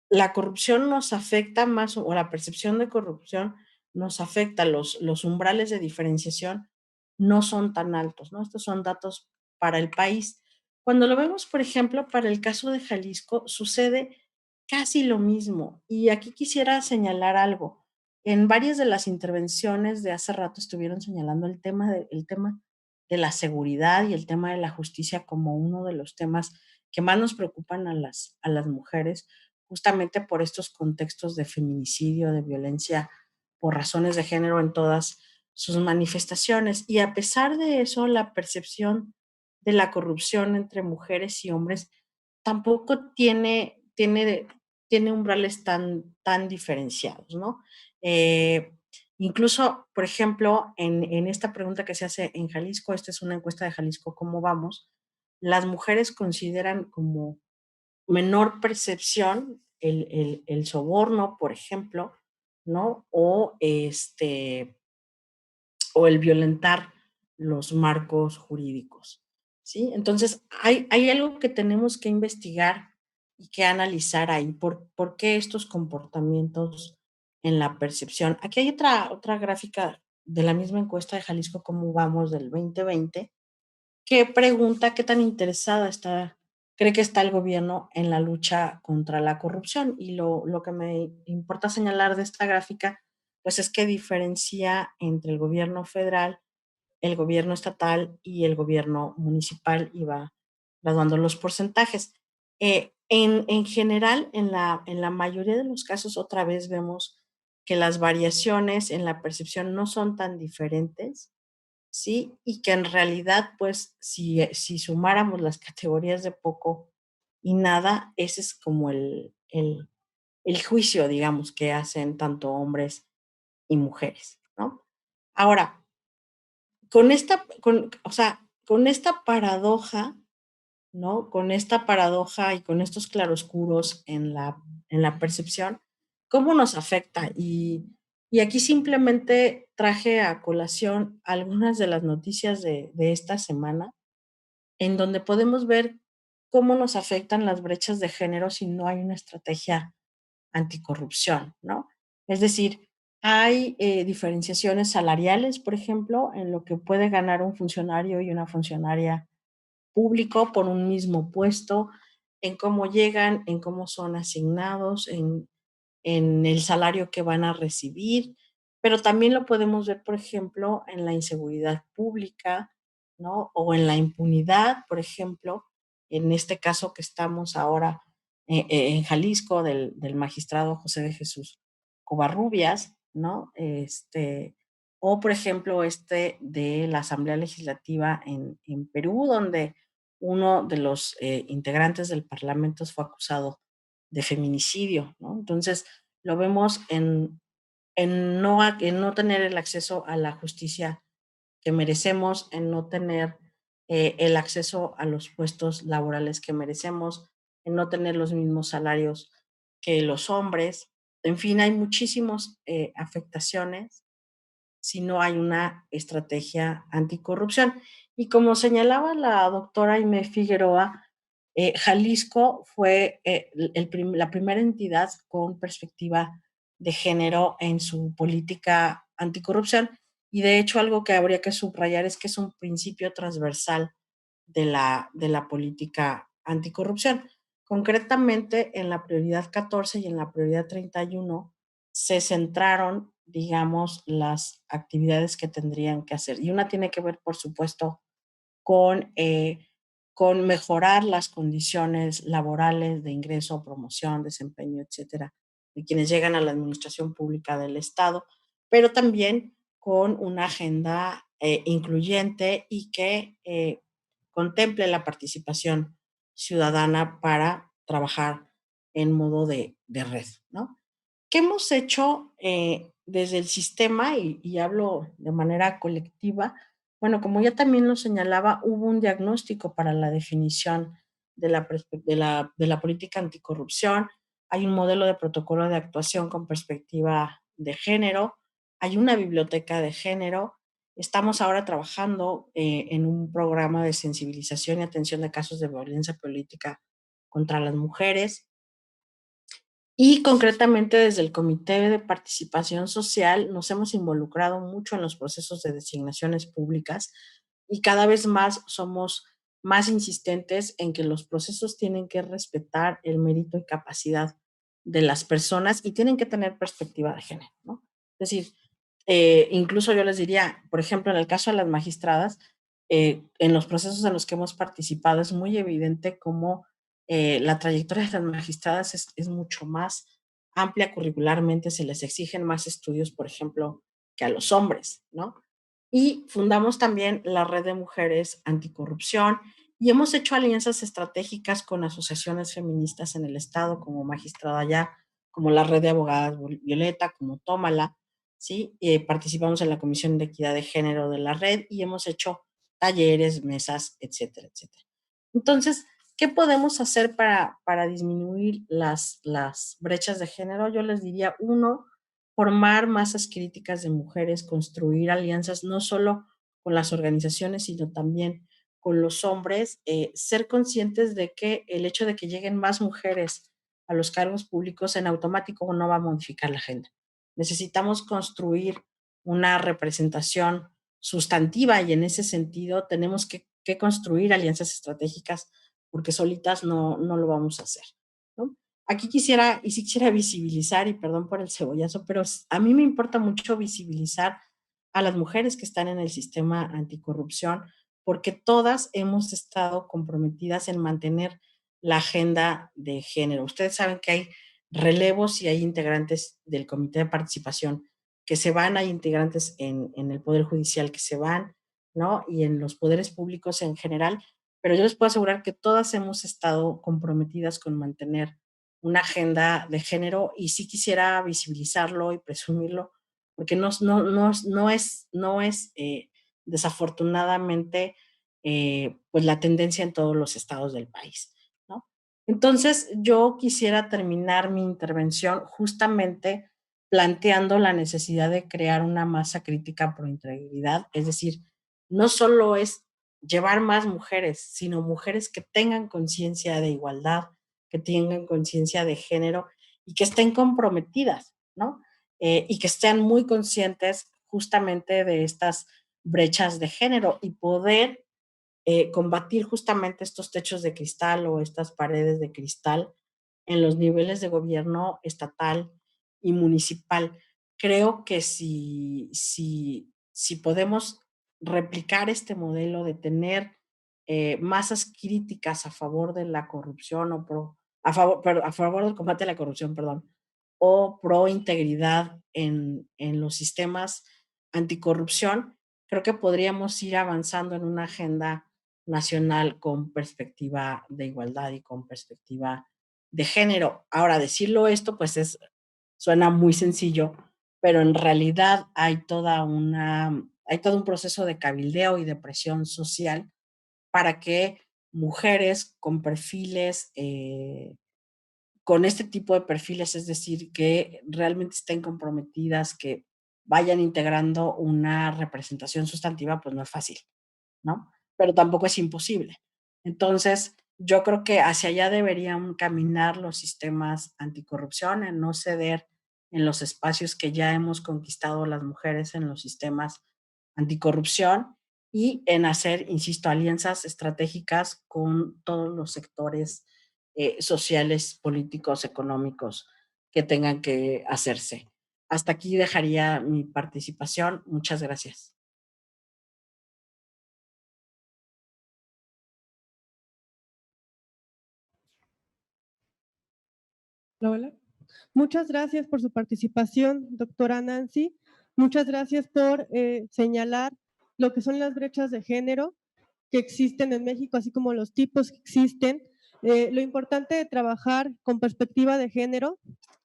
la corrupción nos afecta más, o la percepción de corrupción nos afecta, los umbrales de diferenciación no son tan altos, ¿no? Estos son datos para el país. Cuando lo vemos, por ejemplo, para el caso de Jalisco, sucede casi lo mismo. Y aquí quisiera señalar algo. En varias de las intervenciones de hace rato estuvieron señalando el tema de la seguridad y el tema de la justicia como uno de los temas que más nos preocupan a las mujeres, justamente por estos contextos de feminicidio, de violencia por razones de género en todas sus manifestaciones. Y a pesar de eso, la percepción de la corrupción entre mujeres y hombres tampoco tiene umbrales tan diferenciados, ¿no? Eh, Incluso, por ejemplo, en esta pregunta que se hace en Jalisco, esta es una encuesta de Jalisco, ¿cómo vamos? Las mujeres consideran como menor percepción el soborno, por ejemplo, ¿no? O el violentar los marcos jurídicos, ¿sí? Entonces, hay algo que tenemos que investigar y que analizar ahí, por qué estos comportamientos en la percepción. Aquí hay otra gráfica de la misma encuesta de Jalisco, cómo vamos del 2020, que pregunta qué tan interesada cree que está el gobierno en la lucha contra la corrupción. Y lo que me importa señalar de esta gráfica, pues es que diferencia entre el gobierno federal, el gobierno estatal y el gobierno municipal, y va graduando los porcentajes. En general, en la mayoría de los casos, otra vez vemos que las variaciones en la percepción no son tan diferentes, ¿sí? Y que en realidad, pues, si sumáramos las categorías de poco y nada, ese es como el juicio, digamos, que hacen tanto hombres y mujeres, ¿no? Ahora, con esta paradoja, ¿no? Con esta paradoja y con estos claroscuros en la percepción, ¿cómo nos afecta? Y aquí simplemente traje a colación algunas de las noticias de esta semana, en donde podemos ver cómo nos afectan las brechas de género si no hay una estrategia anticorrupción, ¿no? Es decir, hay diferenciaciones salariales, por ejemplo, en lo que puede ganar un funcionario y una funcionaria público por un mismo puesto, en cómo llegan, en cómo son asignados, en el salario que van a recibir, pero también lo podemos ver, por ejemplo, en la inseguridad pública, ¿no? O en la impunidad, por ejemplo, en este caso que estamos ahora en Jalisco del magistrado José de Jesús Covarrubias, ¿no? O por ejemplo, de la Asamblea Legislativa en Perú, donde uno de los integrantes del Parlamento fue acusado de feminicidio, ¿no? Entonces, lo vemos en no tener el acceso a la justicia que merecemos, en no tener el acceso a los puestos laborales que merecemos, en no tener los mismos salarios que los hombres. En fin, hay muchísimas afectaciones si no hay una estrategia anticorrupción. Y como señalaba la doctora Aimee Figueroa, Jalisco fue la primera entidad con perspectiva de género en su política anticorrupción, y de hecho algo que habría que subrayar es que es un principio transversal de la política anticorrupción. Concretamente, en la prioridad 14 y en la prioridad 31 se centraron, digamos, las actividades que tendrían que hacer. Y una tiene que ver, por supuesto, con mejorar las condiciones laborales de ingreso, promoción, desempeño, etcétera, de quienes llegan a la administración pública del Estado, pero también con una agenda incluyente y que contemple la participación ciudadana para trabajar en modo de red, ¿no? ¿Qué hemos hecho desde el sistema? Y hablo de manera colectiva. Bueno, como ya también lo señalaba, hubo un diagnóstico para la definición de la política anticorrupción. Hay un modelo de protocolo de actuación con perspectiva de género. Hay una biblioteca de género. Estamos ahora trabajando en un programa de sensibilización y atención de casos de violencia política contra las mujeres. Y concretamente desde el Comité de Participación Social nos hemos involucrado mucho en los procesos de designaciones públicas y cada vez más somos más insistentes en que los procesos tienen que respetar el mérito y capacidad de las personas y tienen que tener perspectiva de género, ¿no? Es decir, incluso yo les diría, por ejemplo, en el caso de las magistradas, en los procesos en los que hemos participado es muy evidente cómo la trayectoria de las magistradas es mucho más amplia curricularmente, se les exigen más estudios, por ejemplo, que a los hombres, ¿no? Y fundamos también la Red de Mujeres Anticorrupción y hemos hecho alianzas estratégicas con asociaciones feministas en el Estado, como Magistrada Ya, como la Red de Abogadas Violeta, como Tómala, ¿sí? Participamos en la Comisión de Equidad de Género de la red y hemos hecho talleres, mesas, etcétera, etcétera. Entonces, ¿qué podemos hacer para disminuir las brechas de género? Yo les diría, uno, formar masas críticas de mujeres, construir alianzas no solo con las organizaciones, sino también con los hombres, ser conscientes de que el hecho de que lleguen más mujeres a los cargos públicos en automático no va a modificar la agenda. Necesitamos construir una representación sustantiva y en ese sentido tenemos que construir alianzas estratégicas porque solitas no lo vamos a hacer, ¿no? Aquí quisiera visibilizar, y perdón por el cebollazo, pero a mí me importa mucho visibilizar a las mujeres que están en el sistema anticorrupción, porque todas hemos estado comprometidas en mantener la agenda de género. Ustedes saben que hay relevos y hay integrantes del Comité de Participación que se van, hay integrantes en el Poder Judicial que se van, ¿no? Y en los poderes públicos en general, pero yo les puedo asegurar que todas hemos estado comprometidas con mantener una agenda de género y sí quisiera visibilizarlo y presumirlo, porque no es desafortunadamente pues la tendencia en todos los estados del país, ¿no? Entonces, yo quisiera terminar mi intervención justamente planteando la necesidad de crear una masa crítica por integridad, es decir, no solo es llevar más mujeres, sino mujeres que tengan conciencia de igualdad, que tengan conciencia de género y que estén comprometidas, ¿no? Y que estén muy conscientes justamente de estas brechas de género y poder combatir justamente estos techos de cristal o estas paredes de cristal en los niveles de gobierno estatal y municipal. Creo que si podemos replicar este modelo de tener masas críticas a favor de la corrupción o a favor del combate a la corrupción, perdón, o pro integridad en los sistemas anticorrupción, creo que podríamos ir avanzando en una agenda nacional con perspectiva de igualdad y con perspectiva de género. Ahora, decirlo esto, pues suena muy sencillo, pero en realidad hay todo un proceso de cabildeo y de presión social para que mujeres con perfiles, con este tipo de perfiles, es decir, que realmente estén comprometidas, que vayan integrando una representación sustantiva, pues no es fácil, ¿no? Pero tampoco es imposible. Entonces, yo creo que hacia allá deberían caminar los sistemas anticorrupción, en no ceder en los espacios que ya hemos conquistado las mujeres en los sistemas anticorrupción y en hacer, insisto, alianzas estratégicas con todos los sectores sociales, políticos, económicos que tengan que hacerse. Hasta aquí dejaría mi participación. Muchas gracias. Hola. Muchas gracias por su participación, doctora Nancy. Muchas gracias por señalar lo que son las brechas de género que existen en México, así como los tipos que existen. lo importante de trabajar con perspectiva de género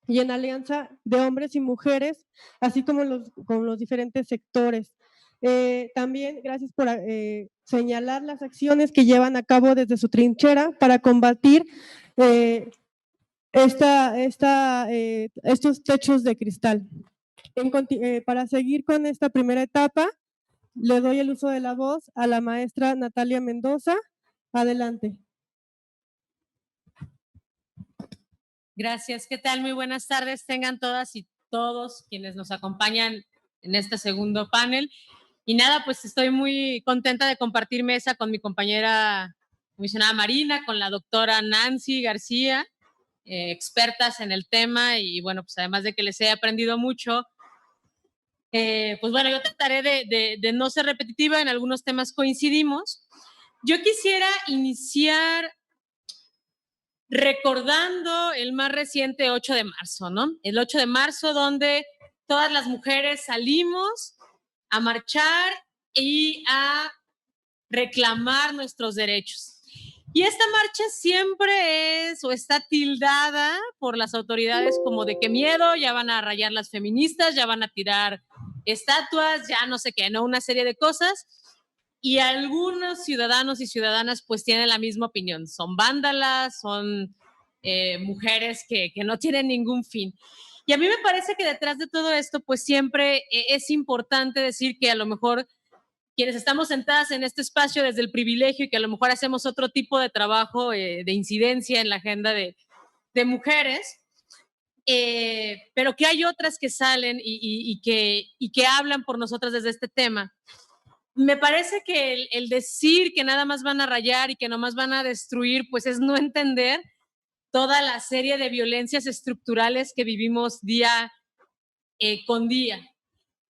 y en alianza de hombres y mujeres, así como con los diferentes sectores. También gracias por señalar las acciones que llevan a cabo desde su trinchera para combatir estos techos de cristal. Para seguir con esta primera etapa, le doy el uso de la voz a la maestra Natalia Mendoza. Adelante. Gracias. ¿Qué tal? Muy buenas tardes. Tengan todas y todos quienes nos acompañan en este segundo panel. Y nada, pues estoy muy contenta de compartir mesa con mi compañera comisionada Marina, con la doctora Nancy García, expertas en el tema. Y bueno, pues además de que les he aprendido mucho, pues bueno, yo trataré de no ser repetitiva, en algunos temas coincidimos. Yo quisiera iniciar recordando el más reciente 8 de marzo, ¿no? El 8 de marzo, donde todas las mujeres salimos a marchar y a reclamar nuestros derechos. Y esta marcha siempre es o está tildada por las autoridades como de qué miedo, ya van a rayar las feministas, ya van a tirar estatuas, ya no sé qué, ¿no? Una serie de cosas. Y algunos ciudadanos y ciudadanas pues tienen la misma opinión. Son vándalas, son mujeres que no tienen ningún fin. Y a mí me parece que detrás de todo esto pues siempre es importante decir que a lo mejor quienes estamos sentadas en este espacio desde el privilegio y que a lo mejor hacemos otro tipo de trabajo de incidencia en la agenda de mujeres, pero que hay otras que salen y que hablan por nosotras desde este tema. Me parece que el decir que nada más van a rayar y que nomás van a destruir, pues es no entender toda la serie de violencias estructurales que vivimos día con día.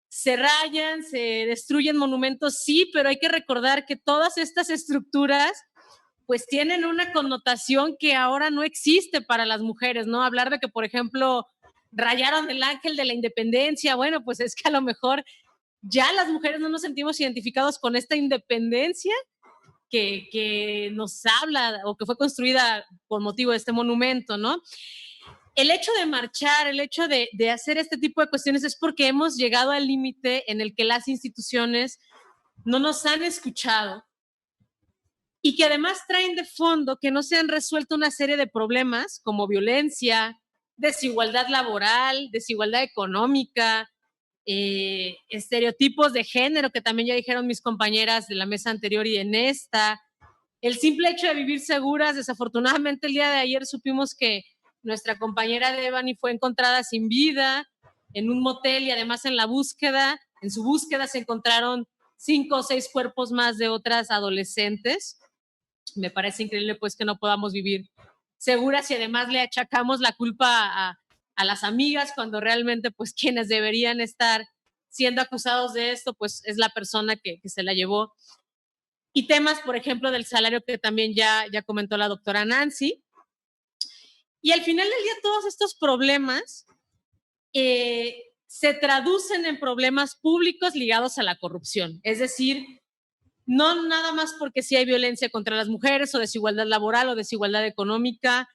Se rayan, se destruyen monumentos, sí, pero hay que recordar que todas estas estructuras pues tienen una connotación que ahora no existe para las mujeres, ¿no? Hablar de que, por ejemplo, rayaron el ángel de la independencia, bueno, pues es que a lo mejor ya las mujeres no nos sentimos identificados con esta independencia que nos habla o que fue construida por motivo de este monumento, ¿no? El hecho de marchar, el hecho de hacer este tipo de cuestiones es porque hemos llegado al límite en el que las instituciones no nos han escuchado y que además traen de fondo que no se han resuelto una serie de problemas como violencia, desigualdad laboral, desigualdad económica, estereotipos de género, que también ya dijeron mis compañeras de la mesa anterior y en esta, el simple hecho de vivir seguras. Desafortunadamente el día de ayer supimos que nuestra compañera Devani fue encontrada sin vida en un motel y además en su búsqueda se encontraron 5 o 6 cuerpos más de otras adolescentes. Me parece increíble pues que no podamos vivir seguras y además le achacamos la culpa a las amigas cuando realmente pues quienes deberían estar siendo acusados de esto pues es la persona que se la llevó. Y temas, por ejemplo, del salario que también ya comentó la doctora Nancy. Y al final del día todos estos problemas se traducen en problemas públicos ligados a la corrupción. Es decir, no nada más porque sí hay violencia contra las mujeres o desigualdad laboral o desigualdad económica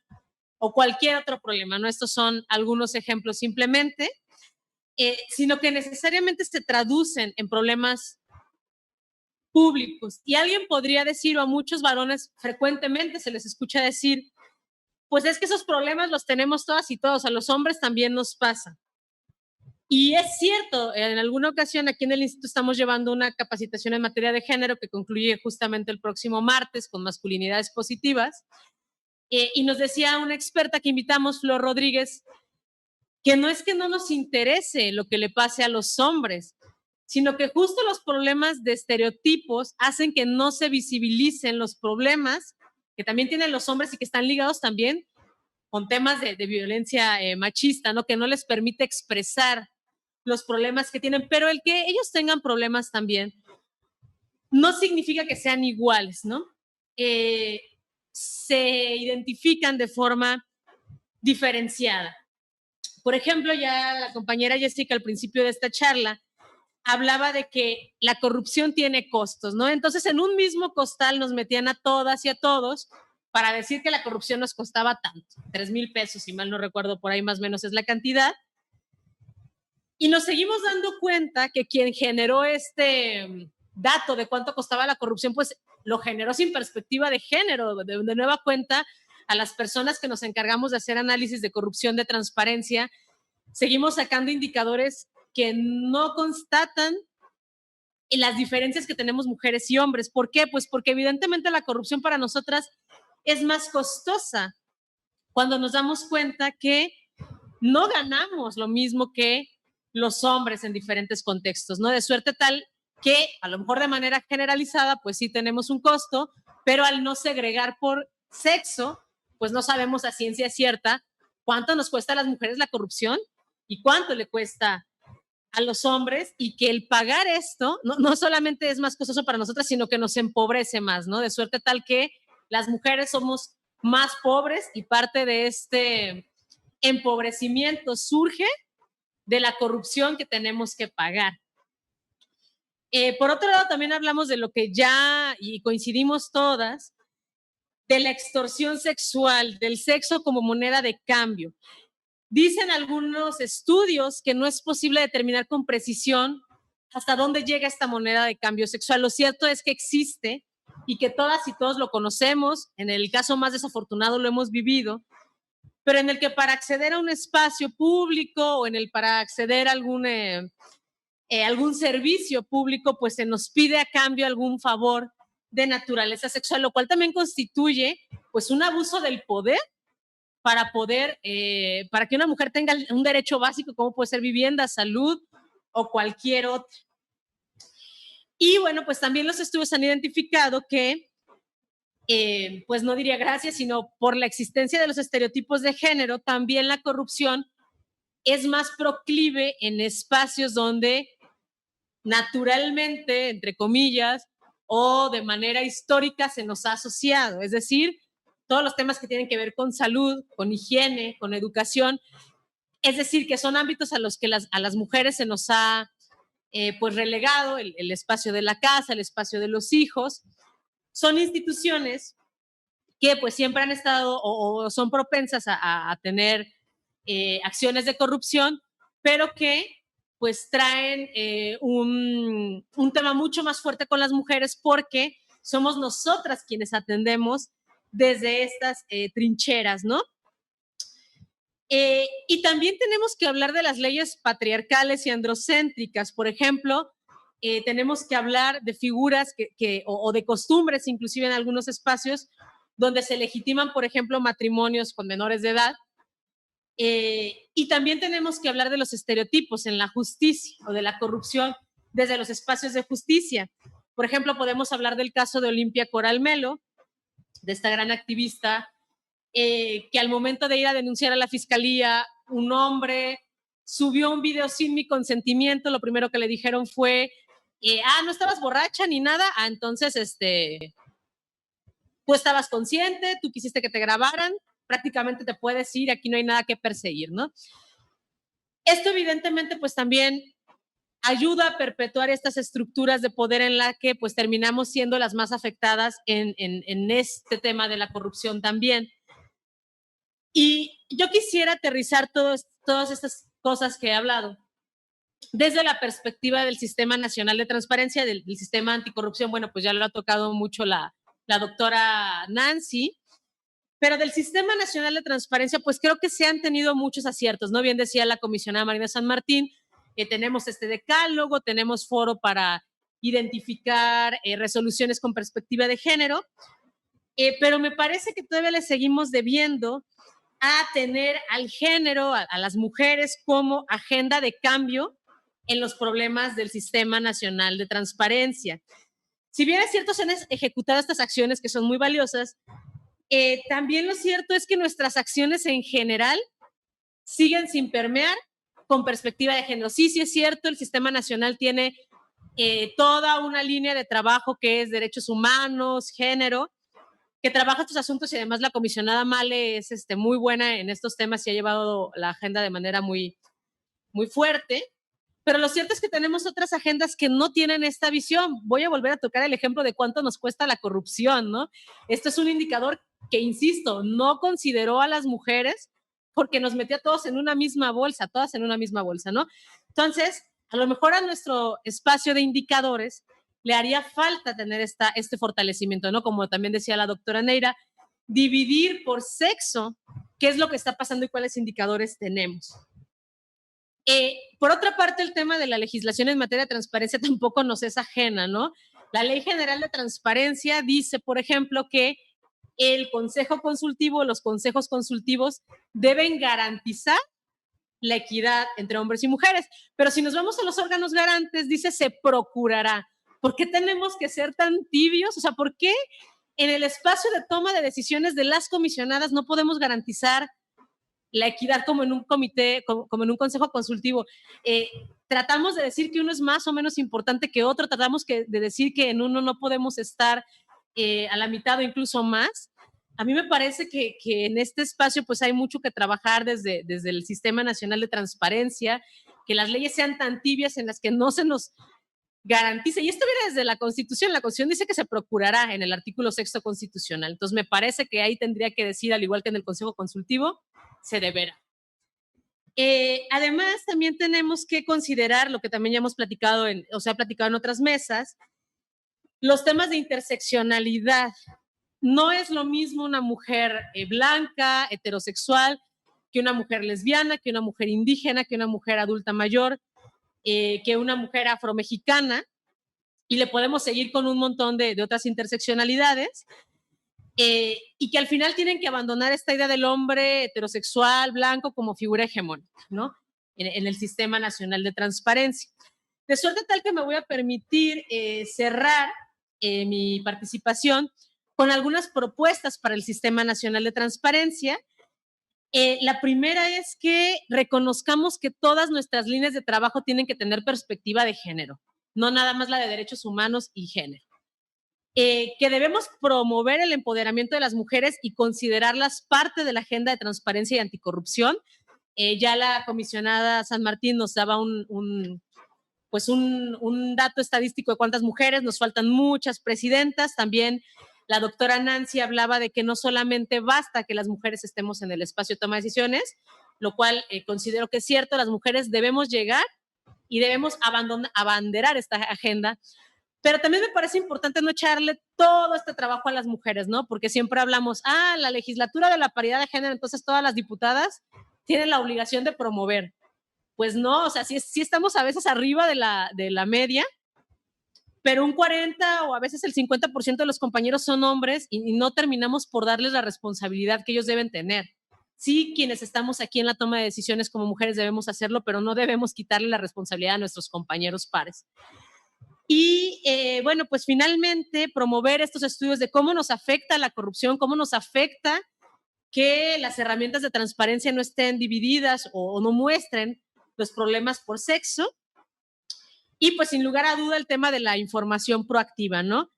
o cualquier otro problema, ¿no? Estos son algunos ejemplos simplemente, sino que necesariamente se traducen en problemas públicos. Y alguien podría decir, o a muchos varones frecuentemente se les escucha decir, pues es que esos problemas los tenemos todas y todos, a los hombres también nos pasa. Y es cierto, en alguna ocasión aquí en el instituto estamos llevando una capacitación en materia de género que concluye justamente el próximo martes con masculinidades positivas. Y nos decía una experta que invitamos, Flor Rodríguez, que no es que no nos interese lo que le pase a los hombres, sino que justo los problemas de estereotipos hacen que no se visibilicen los problemas que también tienen los hombres y que están ligados también con temas de violencia machista, ¿no? Que no les permite expresar los problemas que tienen, pero el que ellos tengan problemas también no significa que sean iguales, ¿no? Se identifican de forma diferenciada. Por ejemplo, ya la compañera Jessica al principio de esta charla hablaba de que la corrupción tiene costos, ¿no? Entonces, en un mismo costal nos metían a todas y a todos para decir que la corrupción nos costaba tanto, 3,000 pesos, si mal no recuerdo, por ahí más o menos es la cantidad. Y nos seguimos dando cuenta que quien generó este dato de cuánto costaba la corrupción, pues lo generó sin perspectiva de género. De nueva cuenta, a las personas que nos encargamos de hacer análisis de corrupción, de transparencia, seguimos sacando indicadores que no constatan las diferencias que tenemos mujeres y hombres. ¿Por qué? Pues porque evidentemente la corrupción para nosotras es más costosa cuando nos damos cuenta que no ganamos lo mismo que los hombres en diferentes contextos, ¿no? De suerte tal que a lo mejor de manera generalizada, pues sí tenemos un costo, pero al no segregar por sexo, pues no sabemos a ciencia cierta cuánto nos cuesta a las mujeres la corrupción y cuánto le cuesta a los hombres, y que el pagar esto no solamente es más costoso para nosotras, sino que nos empobrece más, ¿no? De suerte tal que las mujeres somos más pobres y parte de este empobrecimiento surge de la corrupción que tenemos que pagar. Por otro lado, también hablamos de lo que ya, y coincidimos todas, de la extorsión sexual, del sexo como moneda de cambio. Dicen algunos estudios que no es posible determinar con precisión hasta dónde llega esta moneda de cambio sexual. Lo cierto es que existe y que todas y todos lo conocemos. En el caso más desafortunado lo hemos vivido, pero en el que para acceder a un espacio público o para acceder a algún servicio público, pues se nos pide a cambio algún favor de naturaleza sexual, lo cual también constituye pues un abuso del poder para que una mujer tenga un derecho básico como puede ser vivienda, salud o cualquier otro. Y bueno, pues también los estudios han identificado que, pues no diría gracias, sino por la existencia de los estereotipos de género, también la corrupción es más proclive en espacios donde naturalmente, entre comillas, o de manera histórica se nos ha asociado. Es decir, todos los temas que tienen que ver con salud, con higiene, con educación, es decir, que son ámbitos a los que a las mujeres se nos ha pues relegado el espacio de la casa, el espacio de los hijos. Son instituciones que pues siempre han estado o son propensas a tener acciones de corrupción, pero que pues traen un tema mucho más fuerte con las mujeres, porque somos nosotras quienes atendemos desde estas trincheras, ¿no? Y también tenemos que hablar de las leyes patriarcales y androcéntricas. Por ejemplo, tenemos que hablar de figuras o de costumbres, inclusive en algunos espacios, donde se legitiman, por ejemplo, matrimonios con menores de edad. Y también tenemos que hablar de los estereotipos en la justicia o de la corrupción desde los espacios de justicia. Por ejemplo, podemos hablar del caso de Olimpia Coral Melo, de esta gran activista, que al momento de ir a denunciar a la fiscalía, un hombre subió un video sin mi consentimiento. Lo primero que le dijeron fue, no estabas borracha ni nada, entonces tú estabas consciente, tú quisiste que te grabaran, prácticamente te puedes ir, aquí no hay nada que perseguir, ¿no? Esto evidentemente pues también ayuda a perpetuar estas estructuras de poder en la que pues terminamos siendo las más afectadas en este tema de la corrupción también. Y yo quisiera aterrizar todas estas cosas que he hablado desde la perspectiva del Sistema Nacional de Transparencia, del Sistema Anticorrupción. Bueno, pues ya lo ha tocado mucho la doctora Nancy, pero del Sistema Nacional de Transparencia, pues creo que se han tenido muchos aciertos, ¿no? Bien decía la comisionada Marina San Martín, que tenemos este decálogo, tenemos foro para identificar resoluciones con perspectiva de género, pero me parece que todavía le seguimos debiendo a tener al género, a las mujeres como agenda de cambio en los problemas del Sistema Nacional de Transparencia. Si bien es cierto, se han ejecutado estas acciones que son muy valiosas, también lo cierto es que nuestras acciones en general siguen sin permear con perspectiva de género. Sí, sí es cierto, el Sistema Nacional tiene toda una línea de trabajo que es derechos humanos, género, que trabaja estos asuntos, y además la comisionada Male es muy buena en estos temas y ha llevado la agenda de manera muy, muy fuerte. Pero lo cierto es que tenemos otras agendas que no tienen esta visión. Voy a volver a tocar el ejemplo de cuánto nos cuesta la corrupción, ¿no? Esto es un indicador que, insisto, no consideró a las mujeres porque nos metía a todos en una misma bolsa, todas en una misma bolsa, ¿no? Entonces, a lo mejor a nuestro espacio de indicadores le haría falta tener este fortalecimiento, ¿no? Como también decía la doctora Neira, dividir por sexo qué es lo que está pasando y cuáles indicadores tenemos. Por otra parte, el tema de la legislación en materia de transparencia tampoco nos es ajena, ¿no? La Ley General de Transparencia dice, por ejemplo, que el consejo consultivo, los consejos consultivos deben garantizar la equidad entre hombres y mujeres. Pero si nos vamos a los órganos garantes, dice se procurará. ¿Por qué tenemos que ser tan tibios? O sea, ¿por qué en el espacio de toma de decisiones de las comisionadas no podemos garantizar la equidad como en un comité, como en un consejo consultivo? Tratamos de decir que uno es más o menos importante que otro, tratamos de decir que en uno no podemos estar a la mitad o incluso más. A mí me parece que en este espacio pues hay mucho que trabajar desde el Sistema Nacional de Transparencia, que las leyes sean tan tibias en las que no se nos garantice. Y esto viene desde la Constitución. La Constitución dice que se procurará en el artículo 6º constitucional. Entonces me parece que ahí tendría que decir, al igual que en el Consejo Consultivo, se deberá. Además, también tenemos que considerar lo que también ya hemos platicado, se ha platicado en otras mesas, los temas de interseccionalidad. No es lo mismo una mujer blanca, heterosexual, que una mujer lesbiana, que una mujer indígena, que una mujer adulta mayor, que una mujer afromexicana, y le podemos seguir con un montón de otras interseccionalidades, y que al final tienen que abandonar esta idea del hombre heterosexual, blanco, como figura hegemónica, ¿no? En el Sistema Nacional de Transparencia. De suerte tal que me voy a permitir cerrar mi participación con algunas propuestas para el Sistema Nacional de Transparencia. La primera es que reconozcamos que todas nuestras líneas de trabajo tienen que tener perspectiva de género, no nada más la de derechos humanos y género. Que debemos promover el empoderamiento de las mujeres y considerarlas parte de la agenda de transparencia y anticorrupción. Ya la comisionada San Martín nos daba un dato estadístico de cuántas mujeres, nos faltan muchas presidentas. También la doctora Nancy hablaba de que no solamente basta que las mujeres estemos en el espacio de toma de decisiones, lo cual considero que es cierto, las mujeres debemos llegar y debemos abanderar esta agenda, pero también me parece importante no echarle todo este trabajo a las mujeres, ¿no? Porque siempre hablamos, la legislatura de la paridad de género, entonces todas las diputadas tienen la obligación de promover. Pues no, o sea, sí estamos a veces arriba de la media, pero un 40 o a veces el 50% de los compañeros son hombres y no terminamos por darles la responsabilidad que ellos deben tener. Sí, quienes estamos aquí en la toma de decisiones como mujeres debemos hacerlo, pero no debemos quitarle la responsabilidad a nuestros compañeros pares. Y bueno, pues finalmente promover estos estudios de cómo nos afecta la corrupción, cómo nos afecta que las herramientas de transparencia no estén divididas o no muestren los problemas por sexo. Y pues sin lugar a duda el tema de la información proactiva, ¿no?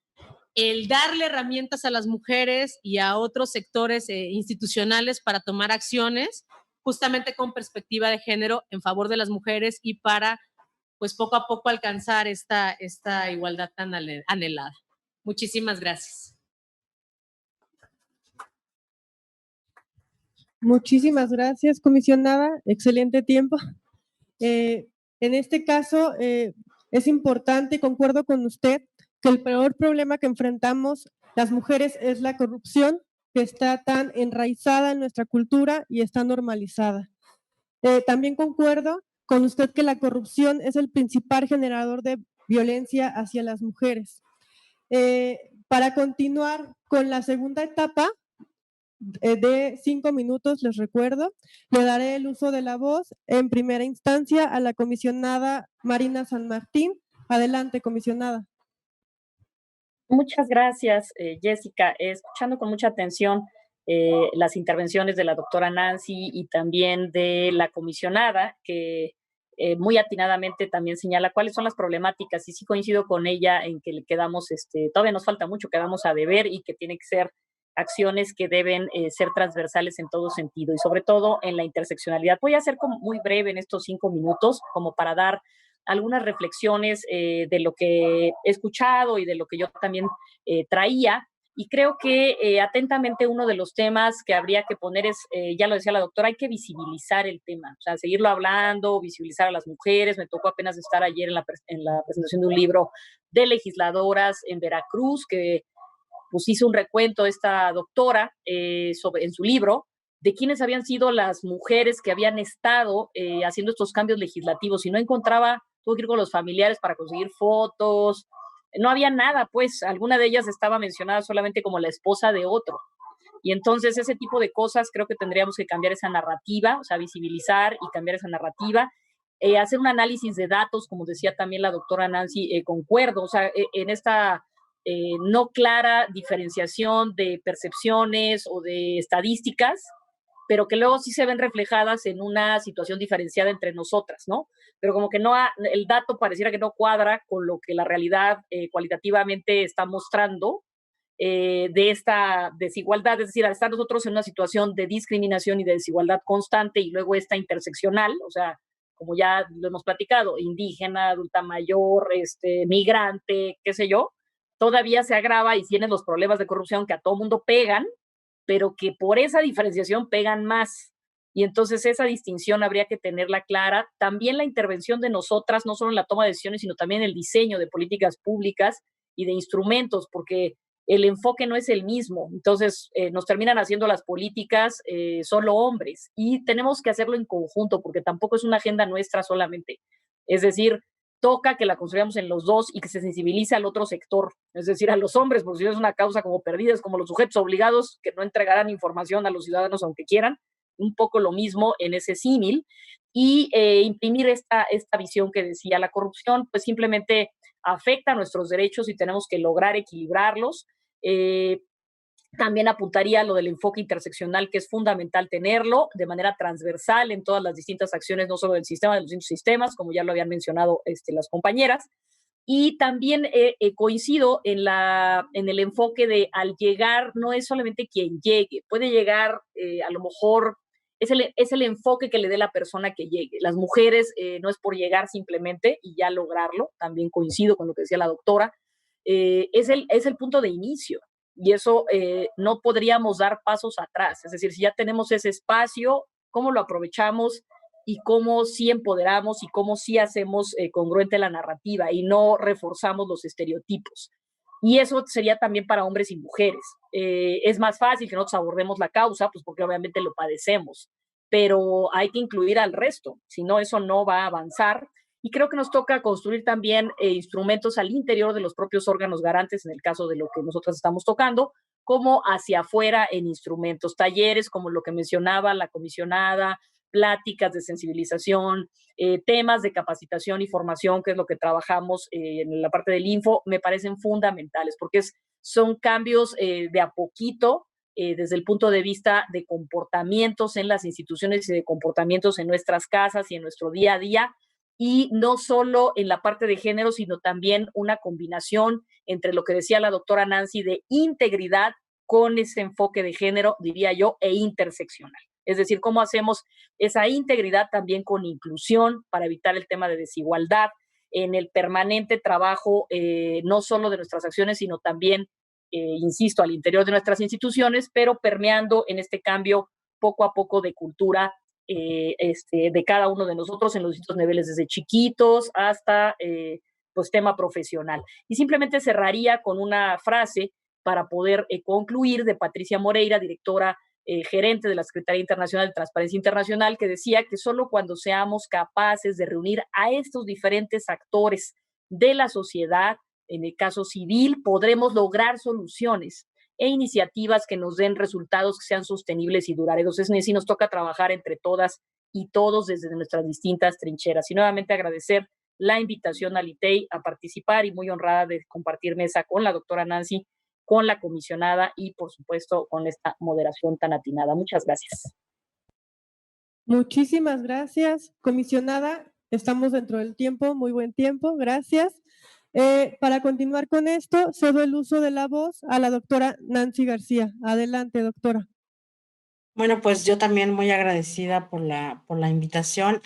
El darle herramientas a las mujeres y a otros sectores institucionales para tomar acciones justamente con perspectiva de género en favor de las mujeres y para pues poco a poco alcanzar esta igualdad tan anhelada. Muchísimas gracias. Muchísimas gracias, comisionada. Excelente tiempo. En este caso, es importante, concuerdo con usted, que el peor problema que enfrentamos las mujeres es la corrupción, que está tan enraizada en nuestra cultura y está normalizada. También concuerdo con usted que la corrupción es el principal generador de violencia hacia las mujeres. Para continuar con la segunda etapa, de 5 minutos, les recuerdo, le daré el uso de la voz en primera instancia a la comisionada Marina San Martín. Adelante, comisionada. Muchas gracias, Jessica. Escuchando con mucha atención las intervenciones de la doctora Nancy y también de la comisionada, que muy atinadamente también señala cuáles son las problemáticas, y sí coincido con ella en que le quedamos, todavía nos falta mucho, quedamos a deber y que tiene que ser acciones que deben ser transversales en todo sentido y sobre todo en la interseccionalidad. Voy a ser como muy breve en estos 5 minutos como para dar algunas reflexiones de lo que he escuchado y de lo que yo también traía, Y creo que atentamente uno de los temas que habría que poner es, ya lo decía la doctora, hay que visibilizar el tema, o sea, seguirlo hablando, visibilizar a las mujeres. Me tocó apenas estar ayer en la presentación de un libro de legisladoras en Veracruz, que pues hizo un recuento esta doctora en su libro de quiénes habían sido las mujeres que habían estado haciendo estos cambios legislativos, y no encontraba, tuvo que ir con los familiares para conseguir fotos, no había nada, pues alguna de ellas estaba mencionada solamente como la esposa de otro. Y entonces ese tipo de cosas creo que tendríamos que cambiar esa narrativa, o sea, visibilizar y cambiar esa narrativa. Hacer un análisis de datos, como decía también la doctora Nancy, concuerdo, o sea, en esta no clara diferenciación de percepciones o de estadísticas, pero que luego sí se ven reflejadas en una situación diferenciada entre nosotras, ¿no? Pero como que no el dato pareciera que no cuadra con lo que la realidad cualitativamente está mostrando de esta desigualdad, es decir, al estar nosotros en una situación de discriminación y de desigualdad constante, y luego esta interseccional, o sea, como ya lo hemos platicado, indígena, adulta mayor, migrante, qué sé yo, todavía se agrava y tienen los problemas de corrupción que a todo mundo pegan, pero que por esa diferenciación pegan más. Y entonces esa distinción habría que tenerla clara. También la intervención de nosotras, no solo en la toma de decisiones, sino también en el diseño de políticas públicas y de instrumentos, porque el enfoque no es el mismo. Entonces nos terminan haciendo las políticas solo hombres, y tenemos que hacerlo en conjunto, porque tampoco es una agenda nuestra solamente. Es decir, toca que la construyamos en los dos y que se sensibilice al otro sector, es decir, a los hombres, porque si no es una causa como perdida, es como los sujetos obligados que no entregarán información a los ciudadanos aunque quieran, un poco lo mismo en ese símil. Y imprimir esta visión que decía, la corrupción pues simplemente afecta a nuestros derechos y tenemos que lograr equilibrarlos. También apuntaría a lo del enfoque interseccional, que es fundamental tenerlo de manera transversal en todas las distintas acciones, no solo del sistema, de los distintos sistemas, como ya lo habían mencionado las compañeras. Y también coincido en el enfoque de, al llegar, no es solamente quien llegue, puede llegar a lo mejor, es el enfoque que le dé la persona que llegue. Las mujeres no es por llegar simplemente y ya lograrlo, también coincido con lo que decía la doctora, es el punto de inicio. Y eso no podríamos dar pasos atrás. Es decir, si ya tenemos ese espacio, ¿cómo lo aprovechamos? Y cómo sí empoderamos y cómo sí hacemos congruente la narrativa y no reforzamos los estereotipos. Y eso sería también para hombres y mujeres. Es más fácil que nosotros abordemos la causa, pues porque obviamente lo padecemos, pero hay que incluir al resto, si no, eso no va a avanzar. Y creo que nos toca construir también instrumentos al interior de los propios órganos garantes, en el caso de lo que nosotros estamos tocando, como hacia afuera en instrumentos, talleres como lo que mencionaba la comisionada, pláticas de sensibilización, temas de capacitación y formación, que es lo que trabajamos en la parte del info, me parecen fundamentales, porque son cambios de a poquito, desde el punto de vista de comportamientos en las instituciones y de comportamientos en nuestras casas y en nuestro día a día, y no solo en la parte de género, sino también una combinación entre lo que decía la doctora Nancy de integridad con ese enfoque de género, diría yo, e interseccional. Es decir, cómo hacemos esa integridad también con inclusión para evitar el tema de desigualdad en el permanente trabajo, no solo de nuestras acciones, sino también, insisto, al interior de nuestras instituciones, pero permeando en este cambio poco a poco de cultura de cada uno de nosotros en los distintos niveles, desde chiquitos hasta pues tema profesional. Y simplemente cerraría con una frase para poder concluir, de Patricia Moreira, directora gerente de la Secretaría Internacional de Transparencia Internacional, que decía que solo cuando seamos capaces de reunir a estos diferentes actores de la sociedad, en el caso civil, podremos lograr soluciones e iniciativas que nos den resultados que sean sostenibles y duraderos. Es decir, nos toca trabajar entre todas y todos desde nuestras distintas trincheras. Y nuevamente agradecer la invitación al ITEI a participar, y muy honrada de compartir mesa con la doctora Nancy, con la comisionada y, por supuesto, con esta moderación tan atinada. Muchas gracias. Muchísimas gracias, comisionada. Estamos dentro del tiempo, muy buen tiempo, gracias. Para continuar con esto, cedo el uso de la voz a la doctora Nancy García. Adelante, doctora. Bueno, pues yo también muy agradecida por la invitación.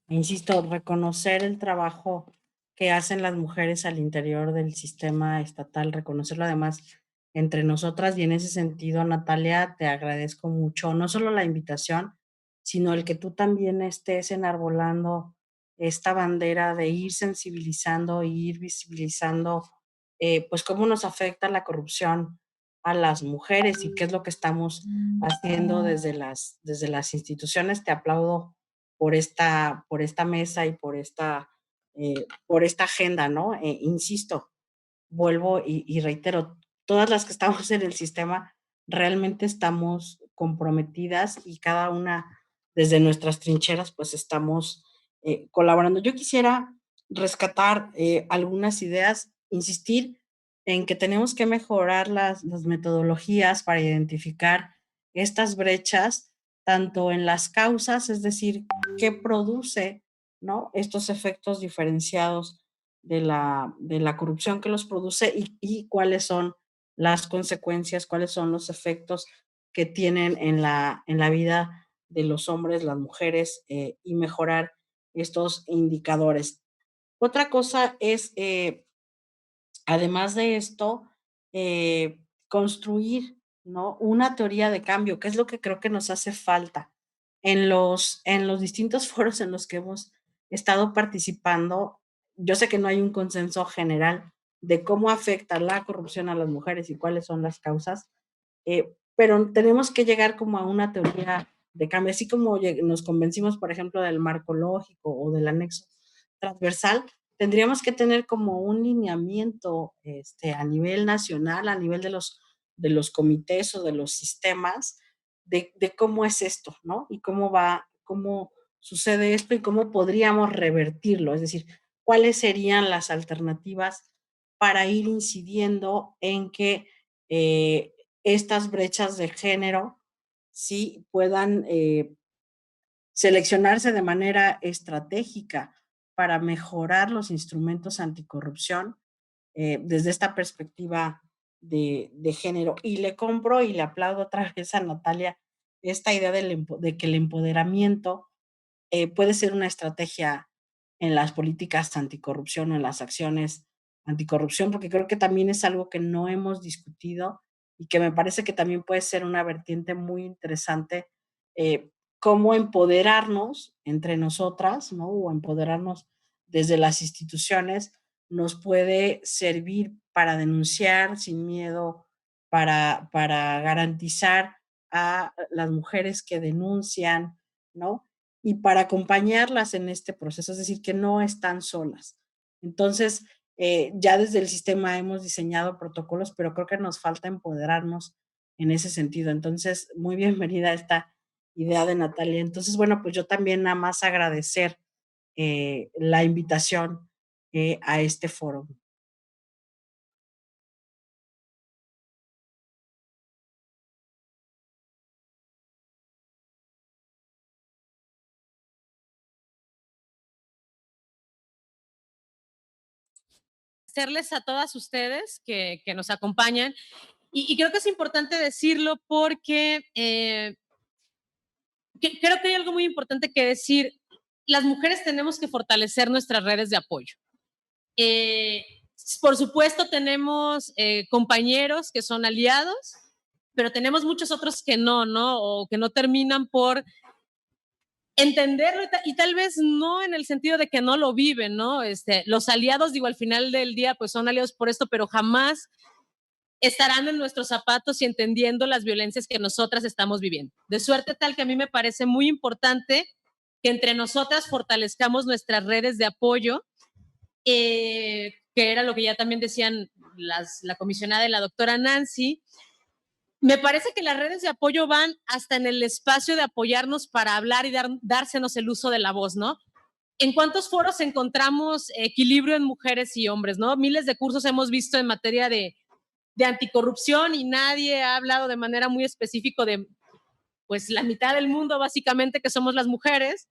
Insisto, reconocer el trabajo que hacen las mujeres al interior del sistema estatal, reconocerlo además entre nosotras, y en ese sentido, Natalia, te agradezco mucho, no solo la invitación, sino el que tú también estés enarbolando esta bandera de ir sensibilizando e ir visibilizando, pues cómo nos afecta la corrupción a las mujeres y qué es lo que estamos haciendo desde las instituciones. Te aplaudo por esta mesa y por esta agenda, ¿no? Insisto, vuelvo y reitero, todas las que estamos en el sistema realmente estamos comprometidas y cada una desde nuestras trincheras pues estamos colaborando. Yo quisiera rescatar algunas ideas, insistir en que tenemos que mejorar las metodologías para identificar estas brechas, tanto en las causas, es decir, qué produce, ¿no?, estos efectos diferenciados de la corrupción que los produce y cuáles son las consecuencias, cuáles son los efectos que tienen en la vida de los hombres, las mujeres, y mejorar estos indicadores. Otra cosa es, además de esto, construir, ¿no?, una teoría de cambio, que es lo que creo que nos hace falta. En los distintos foros en los que hemos estado participando, yo sé que no hay un consenso general de cómo afecta la corrupción a las mujeres y cuáles son las causas, pero tenemos que llegar como a una teoría de cambio, así como nos convencimos, por ejemplo, del marco lógico o del anexo transversal, tendríamos que tener como un lineamiento a nivel nacional, a nivel de los comités o de los sistemas, de cómo es esto, ¿no? Y cómo sucede esto y cómo podríamos revertirlo, es decir, cuáles serían las alternativas para ir incidiendo en que estas brechas de género sí puedan seleccionarse de manera estratégica para mejorar los instrumentos anticorrupción desde esta perspectiva de género. Y le compro y le aplaudo otra vez a Natalia esta idea de que el empoderamiento puede ser una estrategia en las políticas anticorrupción o en las acciones anticorrupción, porque creo que también es algo que no hemos discutido y que me parece que también puede ser una vertiente muy interesante, eh, cómo empoderarnos entre nosotras, ¿no? O empoderarnos desde las instituciones nos puede servir para denunciar sin miedo, para garantizar a las mujeres que denuncian, ¿no? Y para acompañarlas en este proceso, es decir, que no están solas. Entonces, ya desde el sistema hemos diseñado protocolos, pero creo que nos falta empoderarnos en ese sentido. Entonces, muy bienvenida esta idea de Natalia. Entonces, bueno, pues yo también nada más agradecer la invitación a este foro. Agradecerles a todas ustedes que nos acompañan y creo que es importante decirlo porque creo que hay algo muy importante que decir. Las mujeres tenemos que fortalecer nuestras redes de apoyo. Eh, por supuesto, tenemos compañeros que son aliados, pero tenemos muchos otros que no, ¿no? O que no terminan por entenderlo y tal vez no en el sentido de que no lo viven, ¿no? Los aliados, digo, al final del día, pues son aliados por esto, pero jamás estarán en nuestros zapatos y entendiendo las violencias que nosotras estamos viviendo. De suerte tal que a mí me parece muy importante que entre nosotras fortalezcamos nuestras redes de apoyo, que era lo que ya también decían la comisionada y la doctora Nancy. Me parece que las redes de apoyo van hasta en el espacio de apoyarnos para hablar y dársenos el uso de la voz, ¿no? ¿En cuántos foros encontramos equilibrio en mujeres y hombres, no? Miles de cursos hemos visto en materia de anticorrupción y nadie ha hablado de manera muy específica de, pues, la mitad del mundo básicamente que somos las mujeres.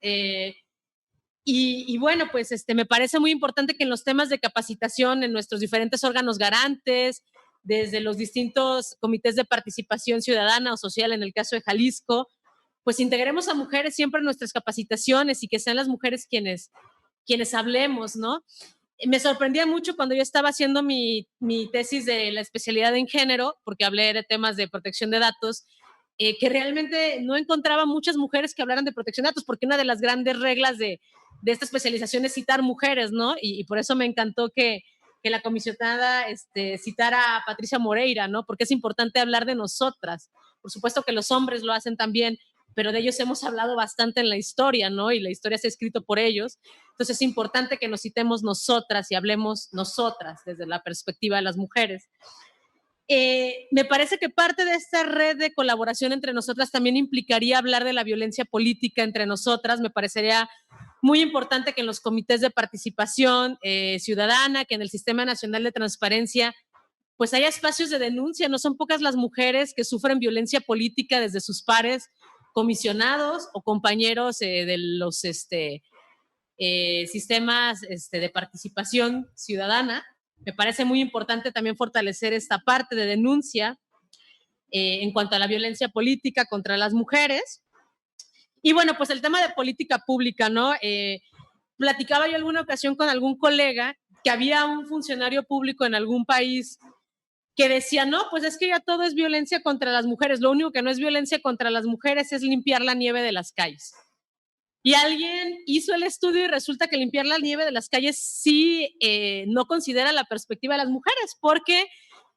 Y bueno, pues me parece muy importante que en los temas de capacitación en nuestros diferentes órganos garantes, desde los distintos comités de participación ciudadana o social, en el caso de Jalisco, pues integremos a mujeres siempre en nuestras capacitaciones y que sean las mujeres quienes hablemos, ¿no? Me sorprendía mucho cuando yo estaba haciendo mi tesis de la especialidad en género, porque hablé de temas de protección de datos, que realmente no encontraba muchas mujeres que hablaran de protección de datos, porque una de las grandes reglas de esta especialización es citar mujeres, ¿no? Y por eso me encantó que la comisionada citara a Patricia Moreira, ¿no? Porque es importante hablar de nosotras. Por supuesto que los hombres lo hacen también, pero de ellos hemos hablado bastante en la historia, ¿no? Y la historia se ha escrito por ellos. Entonces es importante que nos citemos nosotras y hablemos nosotras desde la perspectiva de las mujeres. Me parece que parte de esta red de colaboración entre nosotras también implicaría hablar de la violencia política entre nosotras. Me parecería muy importante que en los comités de participación ciudadana, que en el Sistema Nacional de Transparencia, pues haya espacios de denuncia. No son pocas las mujeres que sufren violencia política desde sus pares, comisionados o compañeros de los sistemas de participación ciudadana. Me parece muy importante también fortalecer esta parte de denuncia en cuanto a la violencia política contra las mujeres. Y bueno, pues el tema de política pública, ¿no? Platicaba yo alguna ocasión con algún colega que había un funcionario público en algún país que decía, no, pues es que ya todo es violencia contra las mujeres, lo único que no es violencia contra las mujeres es limpiar la nieve de las calles. Y alguien hizo el estudio y resulta que limpiar la nieve de las calles sí no considera la perspectiva de las mujeres, porque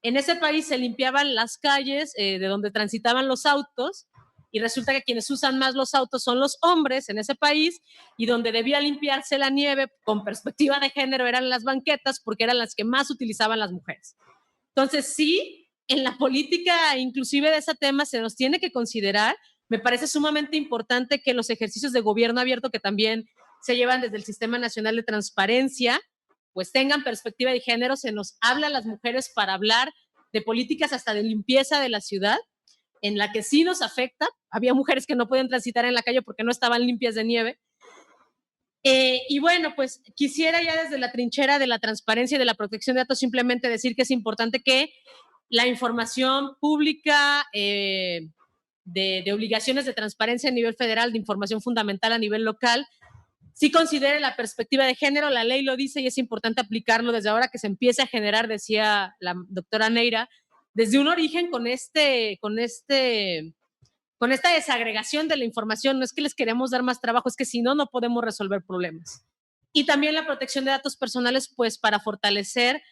en ese país se limpiaban las calles de donde transitaban los autos y resulta que quienes usan más los autos son los hombres en ese país y donde debía limpiarse la nieve con perspectiva de género eran las banquetas porque eran las que más utilizaban las mujeres. Entonces sí, en la política inclusive de ese tema se nos tiene que considerar. Me parece sumamente importante que los ejercicios de gobierno abierto que también se llevan desde el Sistema Nacional de Transparencia, pues tengan perspectiva de género, se nos habla a las mujeres para hablar de políticas hasta de limpieza de la ciudad, en la que sí nos afecta. Había mujeres que no podían transitar en la calle porque no estaban limpias de nieve. Y bueno, pues quisiera ya desde la trinchera de la transparencia y de la protección de datos simplemente decir que es importante que la información pública de obligaciones de transparencia a nivel federal, de información fundamental a nivel local, sí considere la perspectiva de género. La ley lo dice y es importante aplicarlo desde ahora que se empiece a generar, decía la doctora Neira, desde un origen con esta desagregación de la información. No es que les queremos dar más trabajo, es que si no, no podemos resolver problemas. Y también la protección de datos personales, pues para fortalecer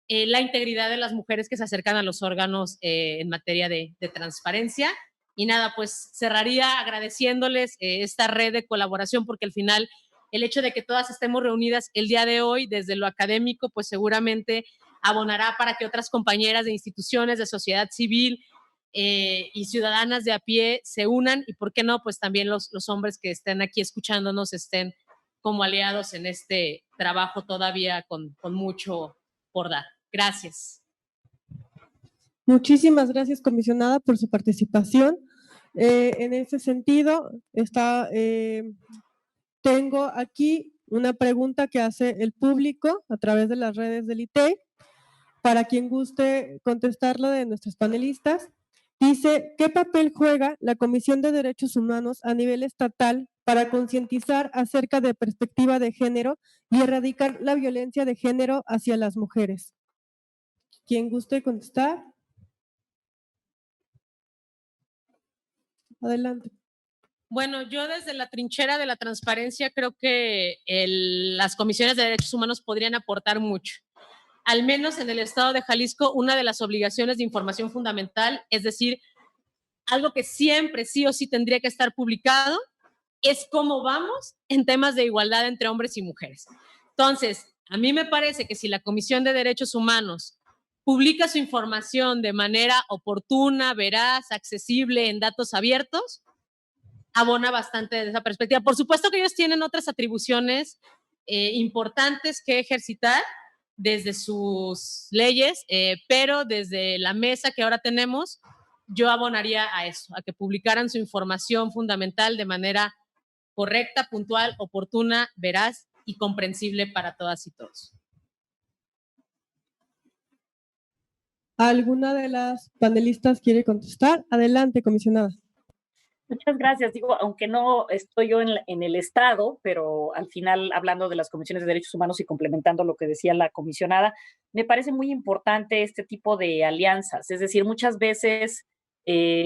la integridad de las mujeres que se acercan a los órganos en materia de transparencia. Y nada, pues cerraría agradeciéndoles esta red de colaboración, porque al final el hecho de que todas estemos reunidas el día de hoy desde lo académico, pues seguramente abonará para que otras compañeras de instituciones, de sociedad civil y ciudadanas de a pie se unan y, ¿por qué no? Pues también los hombres que estén aquí escuchándonos estén como aliados en este trabajo todavía con mucho por dar. Gracias. Muchísimas gracias, comisionada, por su participación. En ese sentido, tengo aquí una pregunta que hace el público a través de las redes del ITEI. Para quien guste contestarlo de nuestros panelistas, dice, ¿qué papel juega la Comisión de Derechos Humanos a nivel estatal para concientizar acerca de perspectiva de género y erradicar la violencia de género hacia las mujeres? ¿Quién guste contestar? Adelante. Bueno, yo desde la trinchera de la transparencia creo que las comisiones de derechos humanos podrían aportar mucho. Al menos en el estado de Jalisco, una de las obligaciones de información fundamental, es decir, algo que siempre sí o sí tendría que estar publicado, es cómo vamos en temas de igualdad entre hombres y mujeres. Entonces, a mí me parece que si la Comisión de Derechos Humanos publica su información de manera oportuna, veraz, accesible, en datos abiertos, abona bastante de esa perspectiva. Por supuesto que ellos tienen otras atribuciones importantes que ejercitar desde sus leyes, pero desde la mesa que ahora tenemos, yo abonaría a eso, a que publicaran su información fundamental de manera correcta, puntual, oportuna, veraz y comprensible para todas y todos. ¿Alguna de las panelistas quiere contestar? Adelante, comisionada. Muchas gracias. Digo, aunque no estoy yo en el Estado, pero al final, hablando de las comisiones de derechos humanos y complementando lo que decía la comisionada, me parece muy importante este tipo de alianzas. Es decir, muchas veces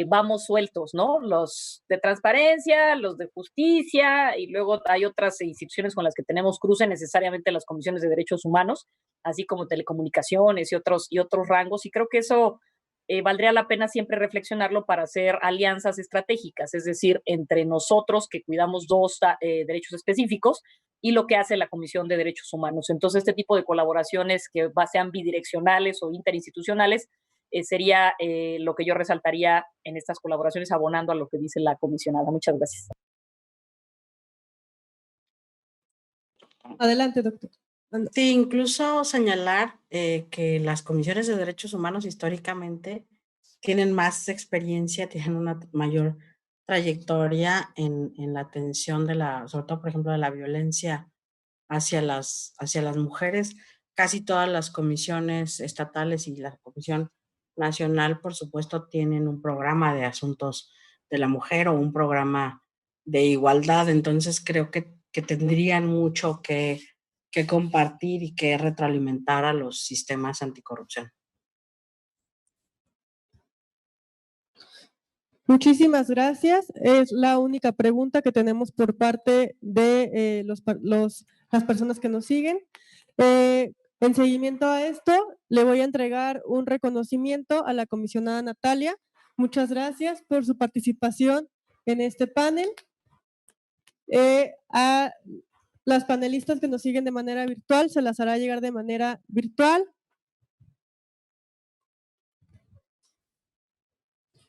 vamos sueltos, ¿no? Los de transparencia, los de justicia, y luego hay otras instituciones con las que tenemos cruce, necesariamente las comisiones de derechos humanos, así como telecomunicaciones y otros rangos. Y creo que eso valdría la pena siempre reflexionarlo para hacer alianzas estratégicas, es decir, entre nosotros que cuidamos dos derechos específicos y lo que hace la Comisión de Derechos Humanos. Entonces, este tipo de colaboraciones que sean bidireccionales o interinstitucionales sería lo que yo resaltaría en estas colaboraciones, abonando a lo que dice la comisionada. Muchas gracias. Adelante, doctor. Sí, incluso señalar que las comisiones de derechos humanos históricamente tienen más experiencia, tienen una mayor trayectoria en la atención de sobre todo, por ejemplo, de la violencia hacia las mujeres. Casi todas las comisiones estatales y la Comisión Nacional, por supuesto, tienen un programa de asuntos de la mujer o un programa de igualdad. Entonces, creo que tendrían mucho que compartir y que retroalimentar a los sistemas anticorrupción. Muchísimas gracias. Es la única pregunta que tenemos por parte de las personas que nos siguen. En seguimiento a esto, le voy a entregar un reconocimiento a la comisionada Natalia. Muchas gracias por su participación en este panel. A las panelistas que nos siguen de manera virtual, se las hará llegar de manera virtual.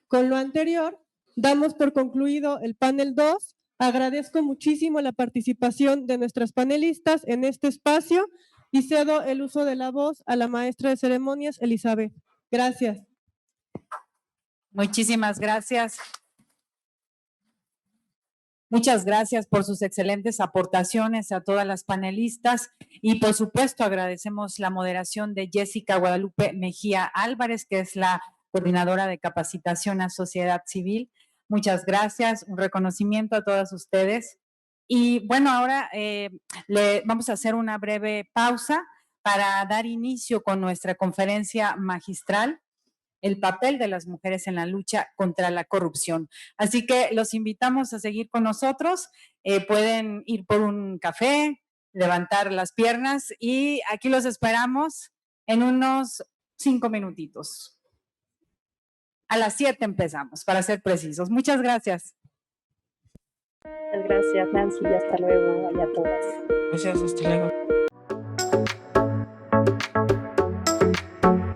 Con lo anterior, damos por concluido el panel 2. Agradezco muchísimo la participación de nuestras panelistas en este espacio y cedo el uso de la voz a la maestra de ceremonias, Elizabeth. Gracias. Muchísimas gracias. Muchas gracias por sus excelentes aportaciones a todas las panelistas y por supuesto agradecemos la moderación de Jessica Guadalupe Mejía Álvarez, que es la coordinadora de capacitación a sociedad civil. Muchas gracias, un reconocimiento a todas ustedes. Y bueno, ahora vamos a hacer una breve pausa para dar inicio con nuestra conferencia magistral, el papel de las mujeres en la lucha contra la corrupción. Así que los invitamos a seguir con nosotros. Pueden ir por un café, levantar las piernas y aquí los esperamos en unos 5 minutitos. A las 7 empezamos, para ser precisos. Muchas gracias. Muchas gracias, Nancy, y hasta luego a todas. Gracias, hasta luego.